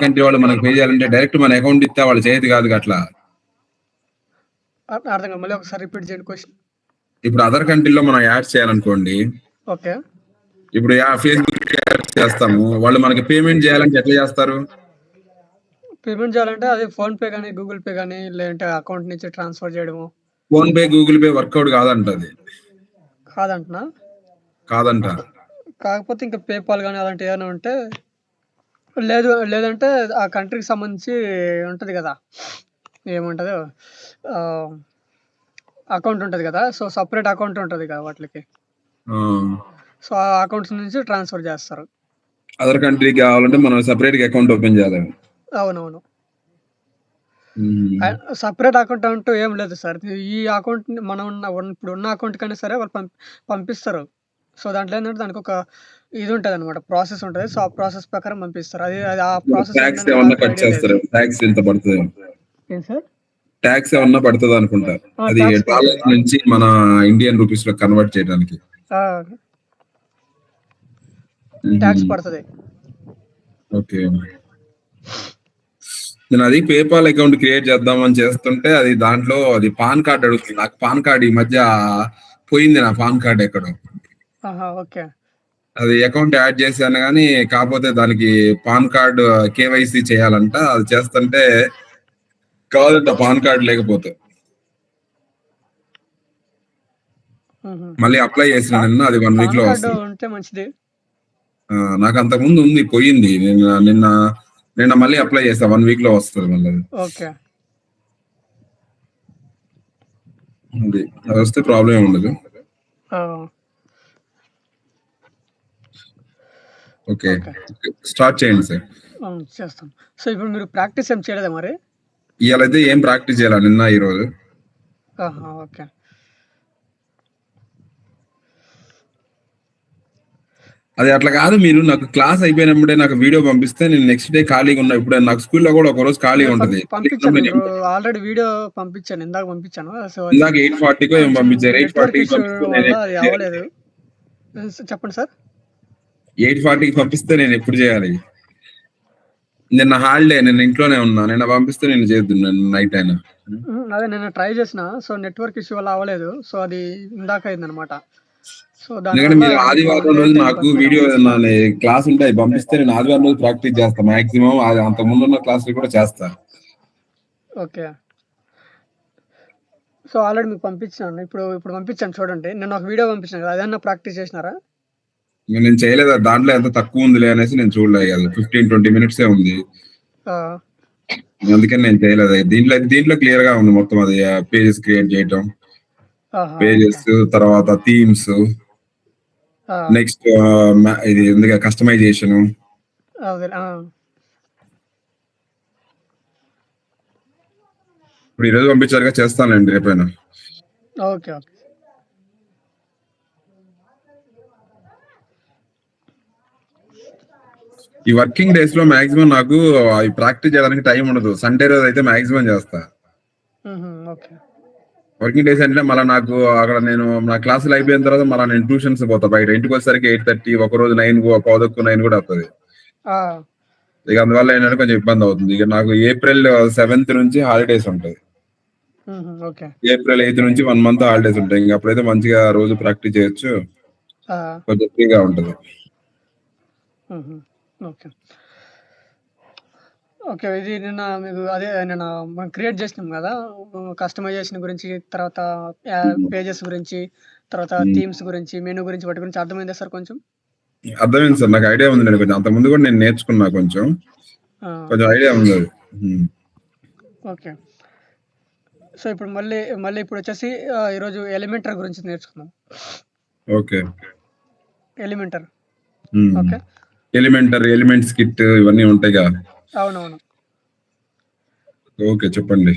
Country వాళ్ళు మనకు pay చేయాలంటే డైరెక్ట్ మన అకౌంట్ ఇస్తే వాళ్ళు చేయదు కాదు అట్లా. అర్థం కాదు. మళ్ళీ ఒకసారి రిపీట్ చేయండి క్వశ్చన్. ఇప్పుడు అదర్ కంట్రీలో మనం యాడ్స్ చేయాలనుకోండి. ఓకే. ఇప్పుడు ఫేస్‌బుక్ యాడ్స్ చేస్తాము. వాళ్ళు మనకి పేమెంట్ చేయాలంటే ఎట్లా చేస్తారు? పేమెంట్ చేయాలంటే అది ఫోన్‌పే గాని, గూగుల్ పే గాని లేదంటే అకౌంట్ నుంచి ట్రాన్స్‌ఫర్ చేయడము. ఫోన్‌పే, గూగుల్ పే వర్కౌట్ కాదంట అది. కాదంటనా? కాదంట. కాకపోతే ఇంకా పేపాల్ గాని అలాంటివి ఏమైనా ఉంటే లేదంటే ఆ కంట్రీకి సంబంధించి ఉంటది గదా! ఏముంటదో ఆహ్, అకౌంట్ ఉంటది గదా! సో, సెపరేట్ అకౌంట్ ఉంటది కదా వాటిలకి. ఆ! సో, ఆ అకౌంట్స్ నుంచి ట్రాన్స్‌ఫర్ చేస్తారు. అదర్ కంట్రీకి కావాలంటే మనం సెపరేట్‌గా అకౌంట్ ఓపెన్ చేయాలి. అవునవును. హ్మ్. సెపరేట్ అకౌంట్ అంటూ ఏం లేదు సార్. ఈ అకౌంట్‌ని మనం ఇప్పుడున్న అకౌంట్‌కైనా సరే వాళ్ళు పంపిస్తారు. సో, దాంట్లో ఏందంటే దానికొక ఇది ఉంటదనమాట. ప్రాసెస్ ఉంటది. సో, ఆ ప్రాసెస్ ప్రకారం పంపిస్తారు. అది అది ఆ ప్రాసెస్ టాక్స్ ఏంటనేది ఏమన్నా నాకు కట్ ఐడియా లేదు. చేస్తారు. టాక్స్ ఇంత పడతదేమో. ఏం సార్? టాక్స్ ఏమన్నా పడతదనుకుంటా. అది టాక్స్ పడతది. డాలర్స్ నుంచి మన ఇండియన్ రూపీస్‌లో కన్వర్ట్ చేయడానికి. ఆ! హుహు. టాక్స్ పడతది. ఓకే. నేను అది పేపాల్ అకౌంట్ క్రియేట్ చేద్దామని చేస్తుంటే అది దాంట్లో అది పాన్ కార్డ్ అడుగుతుంది. నాకు పాన్ కార్డ్ ఈ మధ్య పోయింది నా పాన్ కార్డ్ ఎక్కడో. ఆహా! ఓకే. అది అకౌంట్ యాడ్ చేశాను గానీ, కాపోతే దానికి పాన్ కార్డ్ కేవైసీ చేయాలంట. అది చేస్తుంటే కాదంట పాన్ కార్డ్ లేకపోతే. హుహు. మళ్ళీ అప్లై చేసిన పా నిన్న అది 1 పాన్ వీక్‌లో కార్డ్ వస్తది. ఉంటే మంచిది. నాకు అంతకుముందు ఉంది పోయింది. నిన్న మళ్ళీ అప్లై చేశా. 1 వీక్‌లో వస్తది మళ్ళది. ఓకే. అది. అదొస్తే ప్రాబ్లమ్ ఏమి ఉండదు. ఆ! ఓకే. ఓకే. స్టార్ట్ చేయండి సార్. చేస్తాం. సో, ఇప్పుడు మీరు ప్రాక్టీస్ ఏం చేయలేదా మరి? ఇయాలైతే ఏం ప్రాక్టీస్ చేయలా నిన్న, ఈరోజు. ఆహా! ఓకే. అది అట్లా కాదు మీరు నాకు క్లాస్ అయిపోయినప్పుడే నాకు వీడియో పంపిస్తే నేను నెక్స్ట్ డే ఖాళీగా ఉన్నా. ఇప్పుడు నాకు స్కూల్‌లో కూడా ఒకరోజు ఖాళీగా ఉంటది. ఖాళీగా పంపించాను. ఉన్నప్పుడు నేను నేను ఆల్రెడీ వీడియో పంపించాను. ఇందాక పంపించాను. సో, అది ఇందాక 8:40కో ఏమో కొంచెం పంపించారు. నెట్వర్క్ 8:40కి ఇష్యూ పంపిస్తే నేను వల్ల ఎప్పుడు అది చేయాలి? అవ్వలేదు. చెప్పండి సార్? 8:40కి పంపిస్తే నేను ఎప్పుడు చేయాలి? నిన్న హాలిడే. నిన్న ఇంట్లోనే ఉన్నా. నిన్న పంపిస్తే నేను చేద్దును నైట్ అయినా. అదే నిన్న ట్రై చేసిన. సో, నెట్వర్క్ ఇష్యూ వల్ల అవ్వలేదు. సో, అది ఇందాక అయిందనమాట. సో, ఎందుకంటే దానివల్ల మీరు మీకు ఆదివారం రోజు లేట్ అయింది నాకు పంపియడం. వీడియో క్లాస్ ఉంటే అవి పంపిస్తే నేను ఆదివారం రోజు ప్రాక్టీస్ చేస్తా. మాక్సిమం అది అంతకు ముందున్న క్లాసులు కూడా చేస్తా. ఓకే. సో, ఆల్రెడీ మీకు పంపించాను. ఇప్పుడు పంపించాను చూడండి. నిన్న ఒక వీడియో పంపించాను కదా! అదన్నా ప్రాక్టీస్ చేసినారా? నేను చేయలేదు. దాంట్లో ఎంత తక్కువ ఉందిలే అనేసి నేను చూడలేదు కదా. 15-20 మినిట్సే ఉంది. ఆ! అందుకని నేను చేయలేదు. దీంట్లో క్లియర్ గా ఉంది మొత్తం. అది పేజెస్ క్రియేట్ చేయటం, ఆహా! ఓకే. పేజెస్ తర్వాత థీమ్స్, ఆ! నెక్స్ట్ ఇది ఉంది కస్టమైజేషన్. అదే. ఆ! ఇప్పుడు ఈ రోజు పంపించారుగా, చేస్తానండి రేపైనా. ఓకే. ఓకే. ఈ వర్కింగ్ డేస్ లో మాక్సిమం నాకు అవి ప్రాక్టీస్ చేయడానికి టైం ఉండదు. సండే రోజు అయితే మాక్సిమం చేస్తా. ఓకే. వర్కింగ్ డేస్ అంటే మళ్ళీ నాకు అక్కడ నేను నా క్లాసులు అయిపోయిన తర్వాత మళ్ళీ నేను ట్యూషన్స్ పోతా బయట. ఇంటికి వచ్చేసరికి 8:30, ఒక రోజు 9, 9 కూడా అవుతుంది. ఆ! ఇక అందువల్ల ఏంటంటే కొంచెం ఇబ్బంది అవుతుంది. ఇక నాకు ఏప్రిల్ 7th నుంచి హాలిడేస్ ఉంటాయి. ఓకే. ఏప్రిల్ 8 నుంచి 1 మంత్ హాలిడేస్ ఉంటాయి. ఇంక అప్పుడైతే మంచిగా రోజు ప్రాక్టీస్ చేయొచ్చు. ఆ! కొంచెం ఫ్రీగా ఉంటది. ఓకే. ఓకే. ఇది నిన్న మీకు అదే నిన్న మనం క్రియేట్ చేసినాం గదా! కస్టమైజేషన్ గురించి, తర్వాత పేజెస్ గురించి, తర్వాత హ్మ్. థీమ్స్ గురించి, మెనూ గురించి వాటి గురించి అర్థమైందా సార్ కొంచెం? అర్థమైంది సార్. నాకు ఐడియా ఉంది. నేను కొంచెం అంతకుముందు కూడా నేను నేర్చుకున్నా కొంచెం. ఆ! కొంచెం ఐడియా ఉంది అది. హ్మ్. ఓకే. సో, ఇప్పుడు మళ్ళీ ఇప్పుడొచ్చేసి ఈరోజు ఎలిమెంటర్ గురించి నేర్చుకుందాం. ఓకే. ఎలిమెంటర్. హ్మ్. ఓకే. ఎలిమెంట్స్ కిట్ ఇవన్నీ ఉంటాయిగా. అవునవును. ఓకే. చెప్పండి.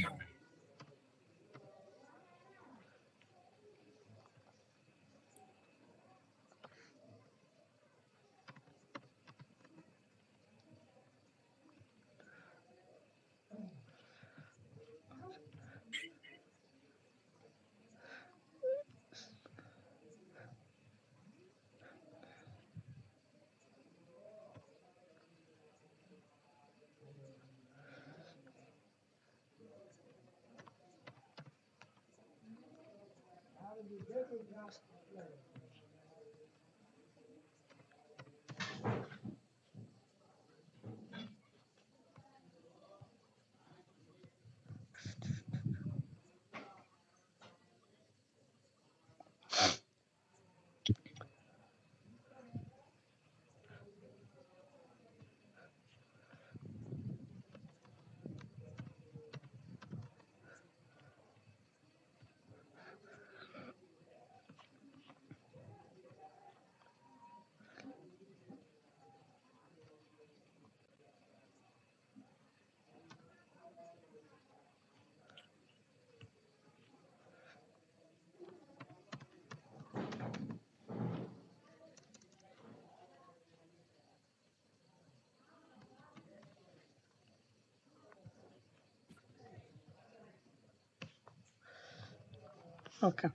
ఓకే.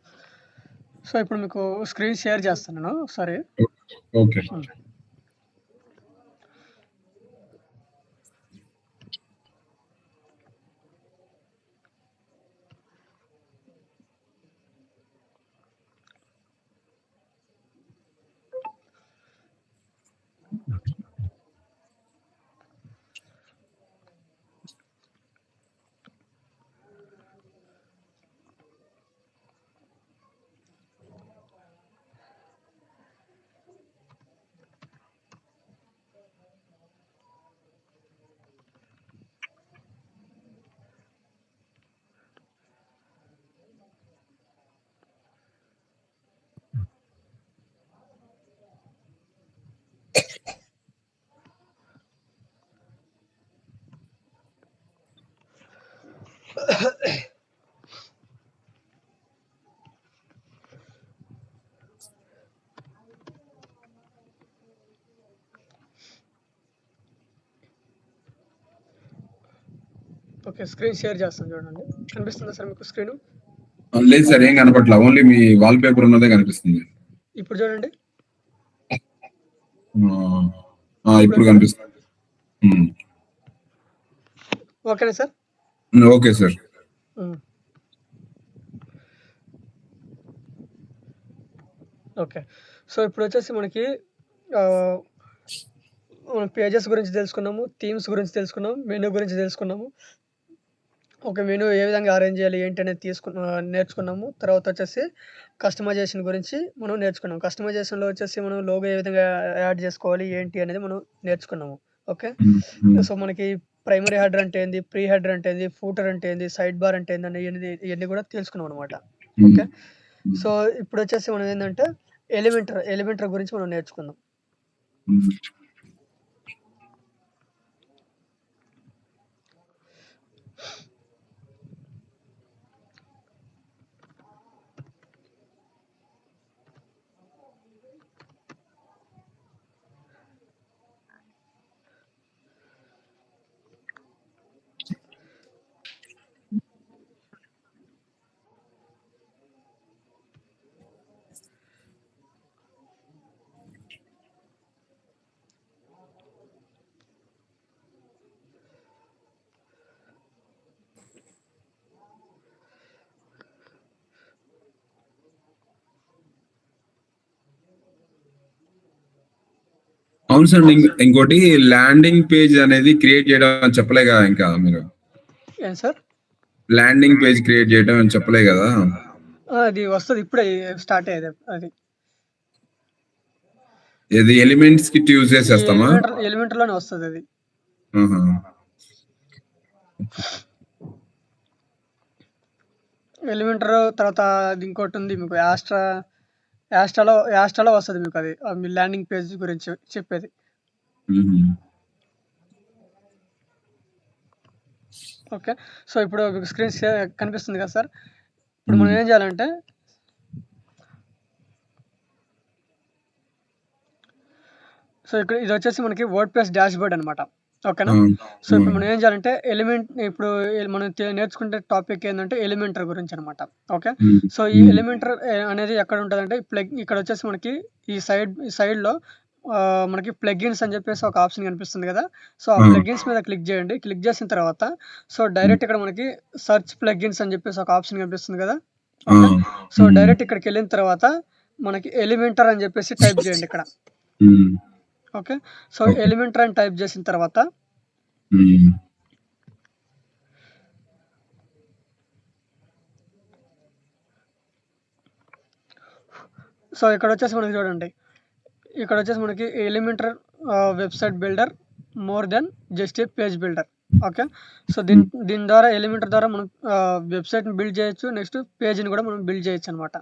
సో, ఇప్పుడు మీకు స్క్రీన్ షేర్ చేస్తాను నేను ఒకసారి. ఓకే. హ్మ్. ఓకే. స్క్రీన్ షేర్ చేస్తాను చూడండి. కనిపిస్తుందా సార్ మీకు స్క్రీను? లేదు సార్, ఏం కనపట్లా. ఓన్లీ మీ వాల్ పేపర్ ఉన్నదే కనిపిస్తుంది. ఇప్పుడు చూడండి. ఇప్పుడు కనిపిస్తుంది. ఓకేనా sir? Okay sir. Okay. So, ఇప్పుడొచ్చేసి మనకి మనం పేజెస్ గురించి తెలుసుకున్నాము. థీమ్స్ గురించి తెలుసుకున్నాము. మెనూ గురించి తెలుసుకున్నాము. ఒక మెనూ ఏ విధంగా అరేంజ్ చేయాలి ఏంటి అనేది నేర్చుకున్నాము. తర్వాత వచ్చేసి కస్టమైజేషన్ గురించి మనం నేర్చుకున్నాం. కస్టమైజేషన్‌లో వచ్చేసి మనం లోగో ఏ విధంగా యాడ్ చేసుకోవాలి ఏంటి అనేది మనం నేర్చుకున్నాము. ఓకే. సో, మనకి ప్రైమరీ హెడర్ అంటే ఏంది? ప్రీ హెడర్ అంటే ఏంది? ఫూటర్ అంటే ఏంది? సైడ్ బార్ అంటే ఏందని ఇయన్నీ కూడా తెలుసుకున్నాం అనమాట. ఓకే. సో, ఇప్పుడొచ్చేసి మనం ఏందంటే ఎలిమెంటర్ గురించి మనం నేర్చుకుందాం. అవును సార్. ఇంకోటి ల్యాండింగ్ పేజ్ అనేది క్రియేట్ చేయడం అని చెప్పలే కదా ఇంకా మీరు? ఏం సార్? ల్యాండింగ్ పేజ్ క్రియేట్ చేయడం అని చెప్పలే కదా? అది వస్తది. ఇప్పుడే స్టార్ట్ అయ్యేది అది. ఏది ఎలిమెంట్స్ కిట్ యూజ్ చేసేస్తామా? ఎలిమెంటర్‌లోనే వస్తదది. ఎలిమెంటర్ తర్వాత అది ఇంకోటుంది మీకు యాస్ట్రాలో వస్తది మీకది. మీ ల్యాండింగ్ పేజ్ గురించి చెప్పేది. ఓకే. సో, ఇప్పుడు మీకు స్క్రీన్ కనిపిస్తుంది కదా సార్? ఇప్పుడు మనం ఏం చేయాలంటే సో, ఇక్కడ ఇదొచ్చేసి మనకి వర్డ్‌ప్రెస్ డాష్‌బోర్డ్ అనమాట. ఓకేనా? సో, ఇప్పుడు మనం ఏం చేయాలంటే ఇప్పుడు మనం నేర్చుకునే టాపిక్ ఏందంటే ఎలిమెంటర్ గురించనమాట. ఓకే. సో, ఈ ఎలిమెంటర్ అనేది ఎక్కడుంటదంటే ఇక్కడొచ్చేసి మనకి ఈ సైడ్‌లో మనకి ప్లగిన్స్ అని చెప్పేసి ఒక ఆప్షన్ కనిపిస్తుంది కదా! సో, ఆ ప్లగిన్స్ మీద క్లిక్ చేయండి. క్లిక్ చేసిన తర్వాత సో, డైరెక్ట్ ఇక్కడ మనకి సెర్చ్ ప్లగిన్స్ అని చెప్పేసి ఒక ఆప్షన్ కనిపిస్తుంది కదా! ఆ! ఓకే. సో, హ్మ్. డైరెక్ట్ ఇక్కడికెళ్ళిన తర్వాత మనకి ఎలిమెంటర్ అని జెప్పేసి టైప్ జేయండి ఇక్కడ. హ్మ్. ఓకే. So, okay. ఎలిమెంటర్ అని టైప్ జేసిన తర్వాత హ్మ్. సో, ఇక్కడొచ్చేసి మనకి చూడండి. ఇక్కడొచ్చేసి మనకి Elementor website builder more than just a page builder. Okay. So, దీని హ్మ్. దీని ద్వారా ఎలిమెంటర్ ద్వారా మనం వెబ్‌సైట్‌ని బిల్డ్ చేయొచ్చు. నెక్స్ట్ పేజ్‌ని గూడా మనం బిల్డ్ చేయొచ్చనమాట.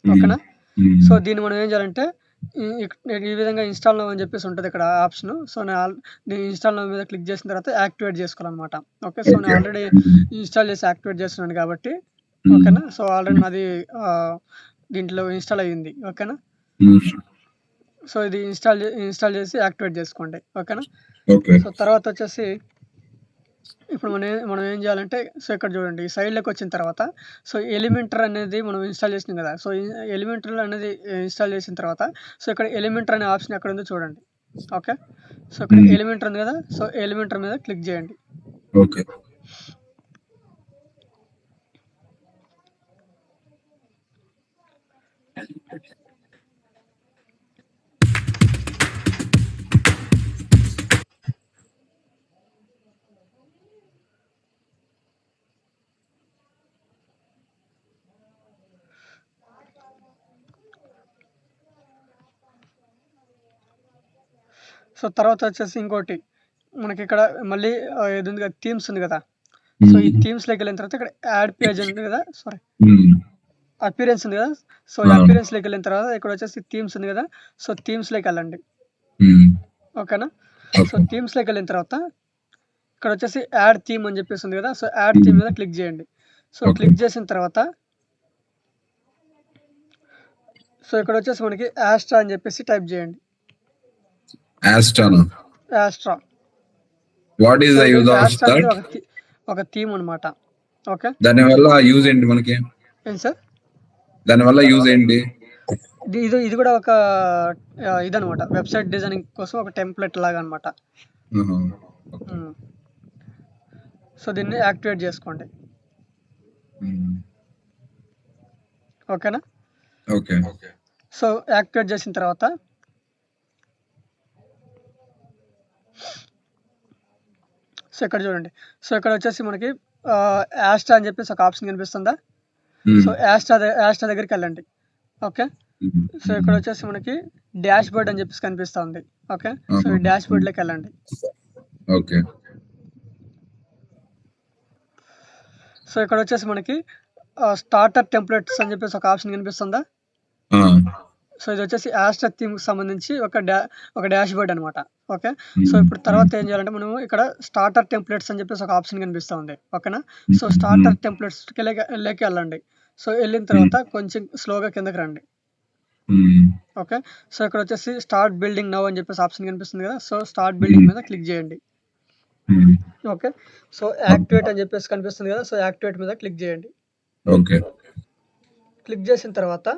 హ్మ్. ఓకేనా? హ్మ్. సో, దీన్ని మనం ఏం చేయాలంటే ఈ విధంగా ఇన్‌స్టాల్ నౌ అని చెప్పేసి ఉంటది ఇక్కడ ఆప్షను. సో, నేను ఇన్‌స్టాల్ నౌ మీద క్లిక్ చేసిన తర్వాత యాక్టివేట్ చేసుకోవాలనమాట. ఓకే. సో, నేను ఓకే. ఆల్రెడీ హ్మ్. ఇన్‌స్టాల్ చేసి యాక్టివేట్ చేస్తున్నాను కాబట్టి హ్మ్. ఓకేనా? సో, ఆల్రెడీ హ్మ్. నాది ఆహ్, దీంట్లో ఇన్‌స్టాల్ అయ్యింది. ఓకేనా? హ్మ్. సో, ఇది ఇన్‌స్టాల్ చేసి యాక్టివేట్ చేసుకోండి. ఓకేనా? ఓకే. సో, తర్వాతొచ్చేసి ఇప్పుడు మనం ఏం చేయాలంటే సో, ఇక్కడ చూడండి సైడ్‌లోకొచ్చిన తర్వాత సో, ఎలిమెంటర్ అనేది మనం ఇన్‌స్టాల్ చేసినాం కదా! సో, ఎలిమెంటర్ అనేది ఇన్‌స్టాల్ చేసిన తర్వాత సో, ఇక్కడ ఎలిమెంటర్ అనే ఆప్షన్ ఎక్కడుందో చూడండి. ఓకే. సో, ఇక్కడ హ్మ్. ఎలిమెంటర్ ఉంది కదా! సో, ఎలిమెంటర్ మీద క్లిక్ చేయండి. ఓకే. సో, తర్వాతొచ్చేసి ఇంకోటి మనకిక్కడ మళ్ళీ ఇది ఉంది కదా! థీమ్స్ ఉంది కదా! సో, ఈ హ్మ్. థీమ్స్‌లోకెళ్ళిన తర్వాత ఇక్కడ యాడ్ పేజ్ ఉంది కదా! సారీ హ్మ్. అపియరెన్స్ ఉంది కదా! సో, ఈ ఆ! అపియరెన్స్‌లోకెళ్ళిన తర్వాత ఇక్కడొచ్చేసి థీమ్స్ ఉంది కదా! సో, థీమ్స్‌లోకెళ్ళండి. హ్మ్. ఓకేనా? So, okay. థీమ్స్‌లోకెళ్ళిన తర్వాత ఇక్కడొచ్చేసి యాడ్ థీమ్ అని చెప్పేసి ఉంది కదా! సో, యాడ్ థీమ్ హ్మ్. మీద క్లిక్ చేయండి. So, okay. క్లిక్ చేసిన తర్వాత సో, ఇక్కడొచ్చేసి మనకి యాస్ట్రా అని చెప్పేసి టైప్ చేయండి. యాస్ట్రానా? యాస్ట్రా. వాట్ ఈస్ సో, ద ఇది యూజ్ ఆఫ్ యాస్ట్రా అనేది దట్? ఒక థీమ్ అనమాట. ఓకే. దానివల్ల యూజ్ ఏంటి మనకి? ఏంటి సార్? దానివల్ల యూజ్ ఏంటి? ఇది కూడా ఒక ఇదనమాట. వెబ్‌సైట్ డిజైనింగ్ కోసం ఒక టెంప్లెట్ లాగా అనమాట. ఆహా! ఓకే. హ్మ్. సో, దీన్ని యాక్టివేట్ చేసుకోండి. హ్మ్. ఓకేనా? ఓకే. సో, యాక్టివేట్ చేసిన తర్వాత సో, ఇక్కడ చూడండి. సో, ఇక్కడొచ్చేసి మనకి యాస్ట్రా అని చెప్పేసి ఒక ఆప్షన్ కనిపిస్తుందా? సో, హ్మ్. యాస్ట్రా దగ్గరికెళ్ళండి. ఓకే. హ్మ్. సో, హ్మ్. ఇక్కడొచ్చేసి మనకి డాష్‌బోర్డ్ అని చెప్పేసి కనిపిస్తా ఉంది. ఓకే. సో, ఆహా! ఈ హ్మ్. డాష్‌బోర్డ్‌లోకెళ్ళండి. ఓకే. సో, ఇక్కడొచ్చేసి మనకి స్టార్టర్ టెంప్లెట్స్ అని చెప్పేసి ఒక ఆప్షన్ కనిపిస్తుందా? ఆ! సో, ఇదొచ్చేసి యాస్ట్రా థీమ్‌కి సంబంధించి ఒక డాష్‌బోర్డ్ అనమాట. ఓకే. సో, హ్మ్. ఇప్పుడు హ్మ్. తర్వాత ఏం చేయాలంటే మనము ఇక్కడ స్టార్టర్ టెంప్లెట్స్ అని చెప్పేసి ఒక ఆప్షన్ కనిపిస్తా ఉంది. ఓకేనా? హ్మ్. సో, హ్మ్. స్టార్టర్ టెంప్లెట్స్‌లోకెళ్ళండి. సో, ఎళ్ళిన హ్మ్. తర్వాత కొంచెం స్లోగా కిందకి రండి. హ్మ్. ఓకే. సో, ఇక్కడొచ్చేసి స్టార్ట్ బిల్డింగ్ నౌ అని చెప్పేసి ఆప్షన్ కనిపిస్తుంది కదా! సో, స్టార్ట్ బిల్డింగ్ హ్మ్. మీద క్లిక్ చేయండి. హ్మ్. ఓకే. So, okay. యాక్టివేట్ అని చెప్పేసి కనిపిస్తుంది కదా! సో, యాక్టివేట్ మీద క్లిక్ చేయండి. ఓకే. క్లిక్ చేసిన తర్వాత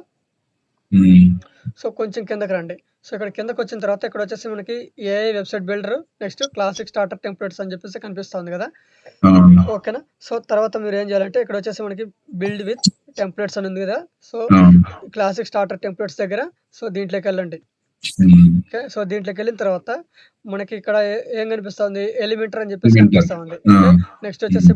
హ్మ్. సో, కొంచెం కిందకి రండి. సో, ఇక్కడ కిందకొచ్చిన తర్వాత ఇక్కడొచ్చేసి మనకి AI website builder, next classic starter templates అని చెప్పేసి కనిపిస్తుంది కదా! ఆ! ఓకేనా? సో, తర్వాత మీరేం చేయాలంటే ఇక్కడొచ్చేసి మనకి బిల్డ్ విత్ టెంప్లేట్స్ అని ఉంది కదా! సో, ఆ! క్లాసిక్ స్టార్టర్ టెంప్లేట్స్ దగ్గర సో, దీంట్లోకెళ్ళండి. హ్మ్. ఓకే. సో, దీంట్లోకెళ్ళిన తర్వాత మనకి ఇక్కడ ఏం కనిపిస్తుంది? ఎలిమెంటర్ అని చెప్పేసి ఇన్వెంటర్. కనిపిస్తా ఉంది. ఆ! ఓకే. నెక్స్ట్ హ్మ్. వచ్చేసి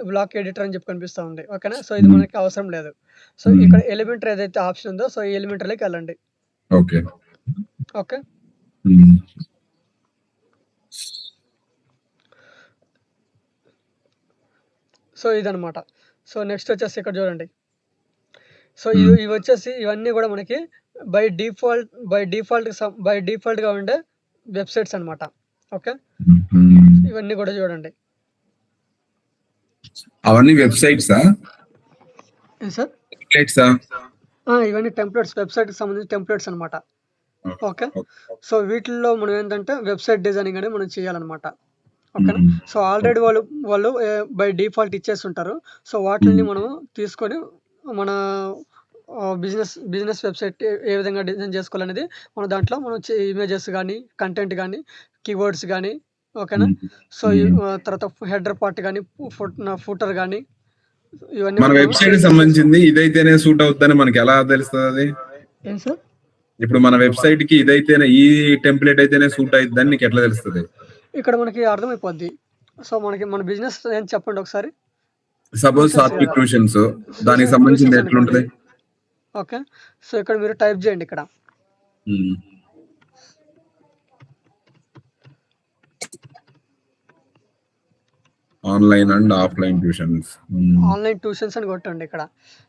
బ్లాక్ ఎడిటర్ అని చెప్పి కనిపిస్తా ఉంది. ఓకేనా? సో, ఇది హ్మ్. మనకి అవసరం లేదు. సో, హ్మ్. ఇక్కడ ఎలిమెంటర్ ఏదైతే ఆప్షన్ ఉందో సో, ఈ ఎలిమెంటర్‌లోకెళ్ళండి. ఓకే. ఓకే. హ్మ్. సో, ఇదనమాట. సో, నెక్స్ట్ వచ్చేసి ఇక్కడ చూడండి. సో, హ్మ్. ఇవొచ్చేసి ఇవన్నీ గూడా మనకి బై డిఫాల్ట్‌గా ఉండే వెబ్‌సైట్స్ అనమాట. ఓకే. హ్మ్. ఇవన్నీ గూడా చూడండి. అవన్నీ వెబ్‌సైట్సా? ఏం సార్? టెంప్లేట్సా? ఇవన్నీ వెబ్‌సైట్‌కి సంబంధించిన టెంప్లేట్స్ అనమాట. ఓకే. ఓకే. ఓకే. సో, వీటిల్లో మనం ఏంటంటే వెబ్‌సైట్ డిజైనింగ్ అనేది మనం చేయాలనమాట. ఓకేనా? హ్మ్. సో, ఆల్రెడీ వాళ్ళు బై డిఫాల్ట్ ఇచ్చేసుంటారు. సో, వాటిల్ని హ్మ్. మనం తీసుకొని మన బిజినెస్ వెబ్‌సైట్ ఏ విధంగా డిజైన్ చేసుకోవాలనేది మనం ఇమేజెస్ గానీ, కంటెంట్ గానీ, కీవర్డ్స్ గానీ ఓకేనా? హ్మ్. So, hmm. తర్వాత హెడర్ పార్ట్ గానీ, ఫుటర్ గానీ ఇవన్నీ మన కూడా మనం వెబ్‌సైట్‌కి చేంజెస్ చేసుకో సంబంధించింది. ఇదైతేనే మన సూట్ అవుద్దని వెబ్‌సైట్‌కి మనకెలా తెలుస్తదది? ఏంటి సార్? ఇప్పుడు మన వెబ్‌సైట్‌కి ఇదైతేనే ఈ టెంప్లేట్ అయితేనే సూట్ అయిద్దని నీకెట్లా తెలుస్తది? ఇక్కడ మనకి అర్థమైపోద్ది. సో, మనకి మన బిజినెస్ ఏంటి చెప్పండి ఒకసారి? సపోజ్ ట్యూషన్స్ సాత్విక్ గదా! ట్యూషన్స్ దానికి సంబంధించింది ట్యూషన్స్ అనుకోండి. ఎట్లుంటది? ఓకే. సో, ఇక్కడ మీరు టైప్ జేయండి ఇక్కడ. హ్మ్. Online and offline tuitions. హ్మ్. ఆన్‌లైన్ ట్యూషన్స్ అని కొట్టండి ఇక్కడ.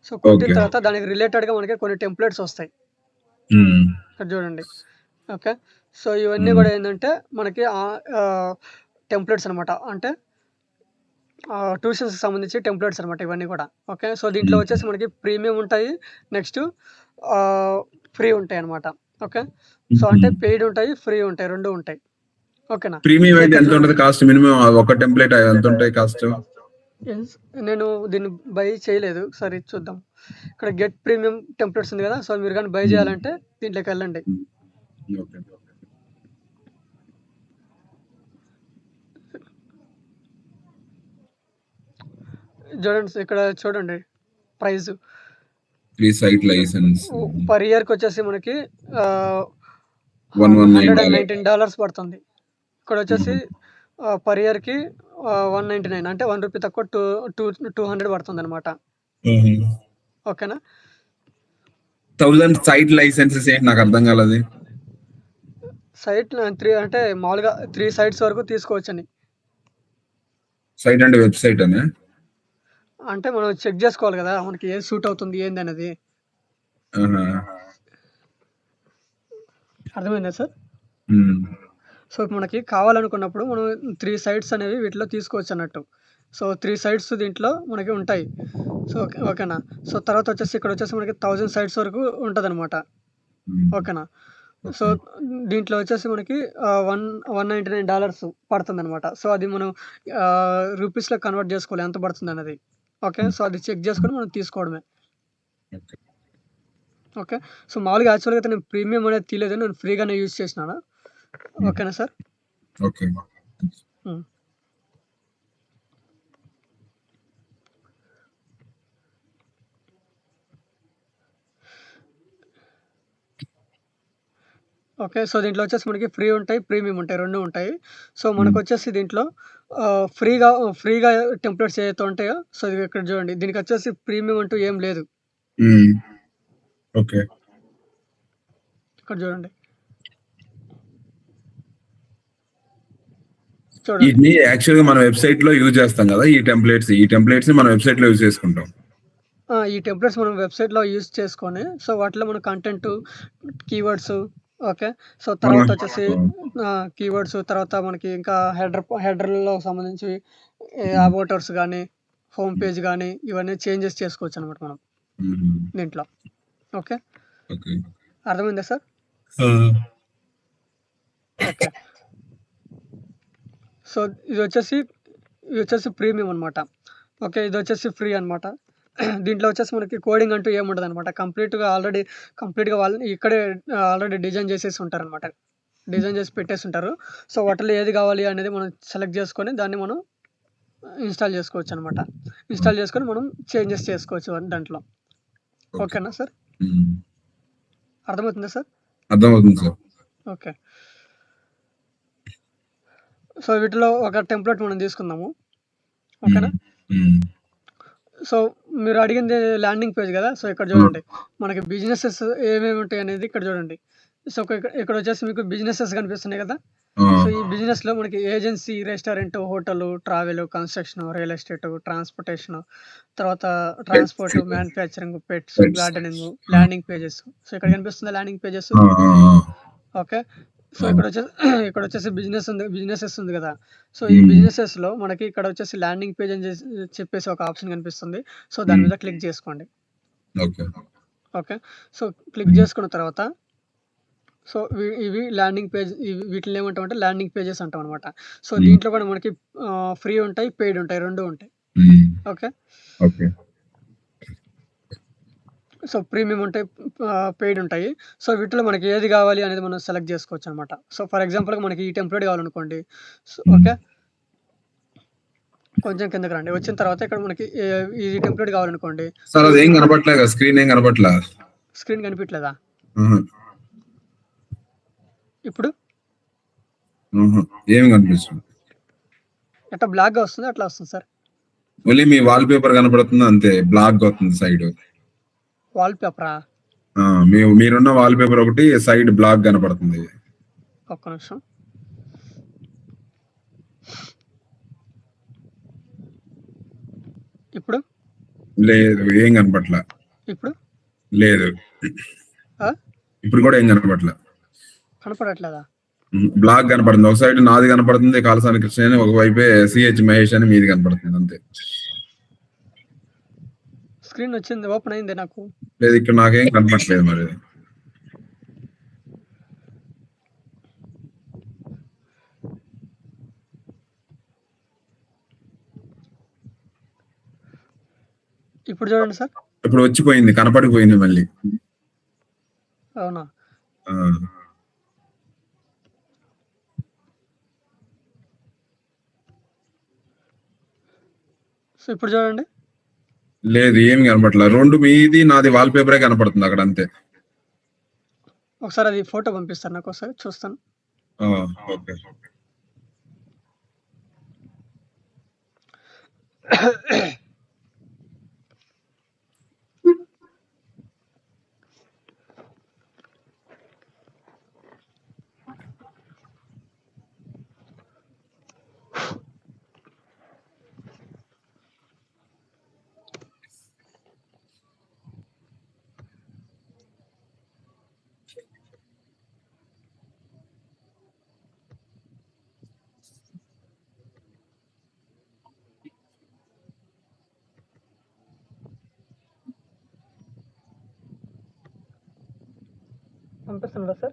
సో, కొట్టిన ఓకే. తర్వాత దానికి రిలేటెడ్‌గా మనకి కొన్ని టెంప్లేట్స్ వస్తాయి. హ్మ్. ఇక్కడ చూడండి. ఓకే. సో, ఇవన్నీ హ్మ్. గూడా ఏందంటే మనకి టెంప్లేట్స్ అనమాట. అంటే ట్యూషన్స్‌కి సంబంధించి టెంప్లేట్స్ అనమాట ఇవన్నీ గూడా. ఓకే. సో, దీంట్లో హ్మ్. వచ్చేసి మనకి ప్రీమియం ఉంటాయి. నెక్స్ట్ ఫ్రీ ఉంటాయన్నమాట. ఓకే. సో, హుహు. అంటే పెయిడ్ ఉంటాయి, ఫ్రీ ఉంటాయి. 2 ఉంటాయి. ఓకేనా. ప్రీమియం సో, అయితే ఇక్కడ ఎంతుంటది చూడండి. కాస్ట్? మినిమమ్ ఒక టెంప్లేట్ ఎంతుంటాయి కాస్ట్? యెస్. నేను దీన్ని బై చేయలేదు. ఒకసారి చూద్దాం. ఇక్కడ గెట్ ప్రీమియం టెంప్లేట్స్ ఉంది గదా! సో, మీరు గాని బై హ్మ్. చేయాలంటే దీంట్లోకెళ్ళండి. హ్మ్. ఓకే. చూడండి ఇక్కడ చూడండి price. Free site license per ఇయర్‌కొచ్చేసి మనకి ఆహ్, $119. $119 పడుతుంది. ఇక్కడొచ్చేసి హుహు. పర్ ఇయర్‌కి 199 అంటే రూ. 1 తక్కువ 200 పడుతుందనమాట. హుహు. ఓకేనా. 1000 సైట్ లైసెన్సెస్ ఏంటి నాకర్థం కాలది. సైట్ 3 అంటే మామూలుగా 3 సైట్స్ వరకు తీసుకోవచ్చని. సైట్ అంటే వెబ్‌సైట్ అనా? అంటే మనం చెక్ జేసుకోవాలి గదా! మనకి ఏది సూట్ అవుతుంది ఏందనేది. ఆహా! అర్థమైందా సార్? హ్మ్. సో, మనకి కావాలనుకున్నప్పుడు మనం 3 సైట్స్ అనేవి వీటిలో తీసుకోవచ్చన్నట్టు. సో, 3 సైట్స్ దీంట్లో మనకి ఉంటాయి. సో, ఓకేనా. సో, తర్వాతొచ్చేసి ఇక్కడొచ్చేసి మనకి 1000 సైట్స్ వరకు ఉంటదనమాట. హ్మ్. ఓకేనా. So, okay. దీంట్లో వచ్చేసి మనకి $199 పడుతుందనమాట. సో, అది మనం రూపీస్‌లో కన్వర్ట్ జేసుకోవాలి ఎంత పడుతుందన్నది. ఓకే. హ్మ్. సో, అది చెక్ హ్మ్. జేసుకొని మనం తీసుకోవడమే. ఓకే. ఓకే. సో, మామూలుగా యాక్చువల్‌గా అయితే నేను ప్రీమియం అనేది తీయలేదు. నేను ఫ్రీగానే యూజ్ చేసినాను. హ్మ్. ఓకేనా సార్? ఓకే. హ్మ్. ఓకే. సో, దీంట్లో వచ్చేసి మనకి ఫ్రీ ఉంటాయి, ప్రీమియం ఉంటాయి. 2 ఉంటాయి. సో, హ్మ్. మనకొచ్చేసి దీంట్లో ఫ్రీగా టెంప్లేట్స్ ఏవైతే ఉంటాయో సో, ఇవి ఇక్కడ చూడండి. దీనికొచ్చేసి ప్రీమియం అంటూ ఏం లేదు. హ్మ్. ఓకే. ఇక్కడ చూడండి. చూడండి. ఈటిని యాక్చువల్‌గా మన వెబ్‌సైట్‌లో యూజ్ చేస్తాం గదా! ఈ టెంప్లేట్స్‌ని మన వెబ్‌సైట్‌లో యూజ్ చేసుకుంటాం. ఈ టెంప్లేట్స్ మనం వెబ్‌సైట్‌లో యూజ్ చేసుకొని సో, వాటిలో మన కంటెంటు, కీవర్డ్సు ఓకే. సో, మన తర్వాతొచ్చేసి ఆ! కీవర్డ్స్ తర్వాత మనకి ఇంకా హెడర్‌లో సంబంధించి హ్మ్. అబౌట్ అస్ గాని, హోమ్ హ్మ్. పేజ్ గాని ఇవన్నీ చేంజెస్ చేసుకోవచ్చనమాట మనం హుహు. దీంట్లో. ఓకే. ఓకే. అర్థమైందా సార్? ఆ! ఓకే. సో, ఇదొచ్చేసి ప్రీమియం అనమాట. ఓకే. ఇదొచ్చేసి ఫ్రీ అనమాట. దీంట్లో వచ్చేసి మనకి కోడింగ్ అంటూ ఏముండదనమాట. కంప్లీట్‌గా వాళ్ళు ఇక్కడే ఆల్రెడీ డిజైన్ చేసేసి ఉంటారనమాట. డిజైన్ చేసి పెట్టేసుంటారు. సో, వాటిలో ఏది కావాలి అనేది మనం సెలెక్ట్ చేసుకొని దాన్ని మనం ఇన్‌స్టాల్ చేసుకోవచ్చనమాట. హ్మ్. ఇన్‌స్టాల్ చేసుకొని మనం చేంజెస్ చేసుకోవచ్చు దాంట్లో. ఓకే. ఓకేనా సార్? హ్మ్. అర్థమవుతుందా సార్? అర్థమవుతుంది సార్. ఓకే. సో, వీటిలో ఒక టెంప్లేట్ మనం తీసుకుందాము. హ్మ్. ఓకేనా? హ్మ్. సో, మీరు అడిగింది ల్యాండింగ్ పేజ్ గదా! సో, ఇక్కడ ఆ! చూడండి. మనకి బిజినెసెస్ ఏమేమి ఉంటాయనేది ఇక్కడ చూడండి. సో, ఇక్కడొచ్చేసి మీకు బిజినెసెస్ కనిపిస్తున్నాయి గదా! ఆ! సో, ఈ బిజినెస్‌లో మనకి agency, restaurant, hotel, travel, construction, real estate, transportation, తర్వాత pets. Transport, manufacturing, pets, pets. Gardening, ఆ! Landing pages. సో, ఇక్కడ కనిపిస్తుందా ల్యాండింగ్ పేజెస్? ఆ! ఆ! ఆ! ఓకే. సో, ఆ! ఇక్కడొచ్చేసి బిజినెసెస్ ఉంది గదా! సో, ఈ హ్మ్. బిజినెసెస్‌లో మనకి ఇక్కడొచ్చేసి ల్యాండింగ్ పేజ్ అని చెప్పేసి ఒక ఆప్షన్ కనిపిస్తుంది. సో, దాని హ్మ్. మీద క్లిక్ జేసుకోండి. Okay. Okay. So, click hmm. జేసుకున్న తర్వాత సో, ఇవి ల్యాండింగ్ పేజ్ వీటిల్ని ఏమంటామంటే ల్యాండింగ్ పేజెస్ అంటామనమాట. సో, హ్మ్. దీంట్లో కూడా మనకి ఫ్రీ ఉంటాయి, పెయిడ్ ఉంటాయి. 2 ఉంటాయి. హ్మ్. ఓకే. ఓకే. సో, ప్రీమియం ఉంటాయి, పెయిడ్ ఉంటాయి. సో, వీటిలో మనకి ఏది గావాలి అనేది మనం సెలెక్ట్ జేసుకోవచ్చనమాట. సో, ఫర్ ఎగ్జాంపుల్‌గా మనకి ఈ టెంప్లేట్ గావాలనుకోండి. హ్మ్. ఓకే. కొంచెం కిందకి రండి. వచ్చిన తర్వాత ఇక్కడ మనకి ఇది టెంప్లేట్ కావాలనుకోండి. సార్ అదేం కనపట్లే కదా, స్క్రీన్ ఏం కనపట్లే. స్క్రీన్ కనిపియట్లేదా? ఆహా! ఇప్పుడు? ఆహా! ఏమి కనిపించదు. ఎట్లా బ్లాక్‌గా వస్తుందా? ఎట్లా వస్తుంది సార్? ఓన్లీ మీ వాల్ పేపర్ కనపడుతుంది అంతే. బ్లాక్‌గా వస్తుంది సైడ్. వాల్ పేపరా? ఆ! మీరున్న వాల్ పేపర్ ఒకటి సైడ్ బ్లాక్ కనపడుతుంది. ఒక్క నిమిషం. ఇప్పుడు? లేదు, ఏం కనపట్లే. ఇప్పుడు? లేదు. ఆ? ఇప్పుడు కూడా ఏం కనపట్లే. కనపడట్లేదా? బ్లాక్ కనపడుతుంది. ఒక సైడ్ నాది కనపడుతుంది కాళసాని కృష్ణ అని, ఒక వైపే సిహెచ్ మహేష్ అని మీది కనపడుతుంది అంతే. స్క్రీన్ వచ్చింది, ఓపెన్ అయింది నాకు. లేదు, ఇక్కడ నాకేం కనపట్లేదు మరి. ఇప్పుడు చూడండి సార్. ఇప్పుడు వచ్చిపోయింది, కనపడిపోయింది మళ్ళీ. అవునా? ఆ! సో ఇప్పుడు చూడండి. లేదు, ఏమి కనపట్లే. 2 మీది నాది వాల్ పేపరే కనపడుతుంది అక్కడ అంతే. ఒకసారి అది ఫోటో పంపిస్తారు నాకు, ఒకసారి చూస్తాను. ఓకే. పంపిస్తున్నారా సార్?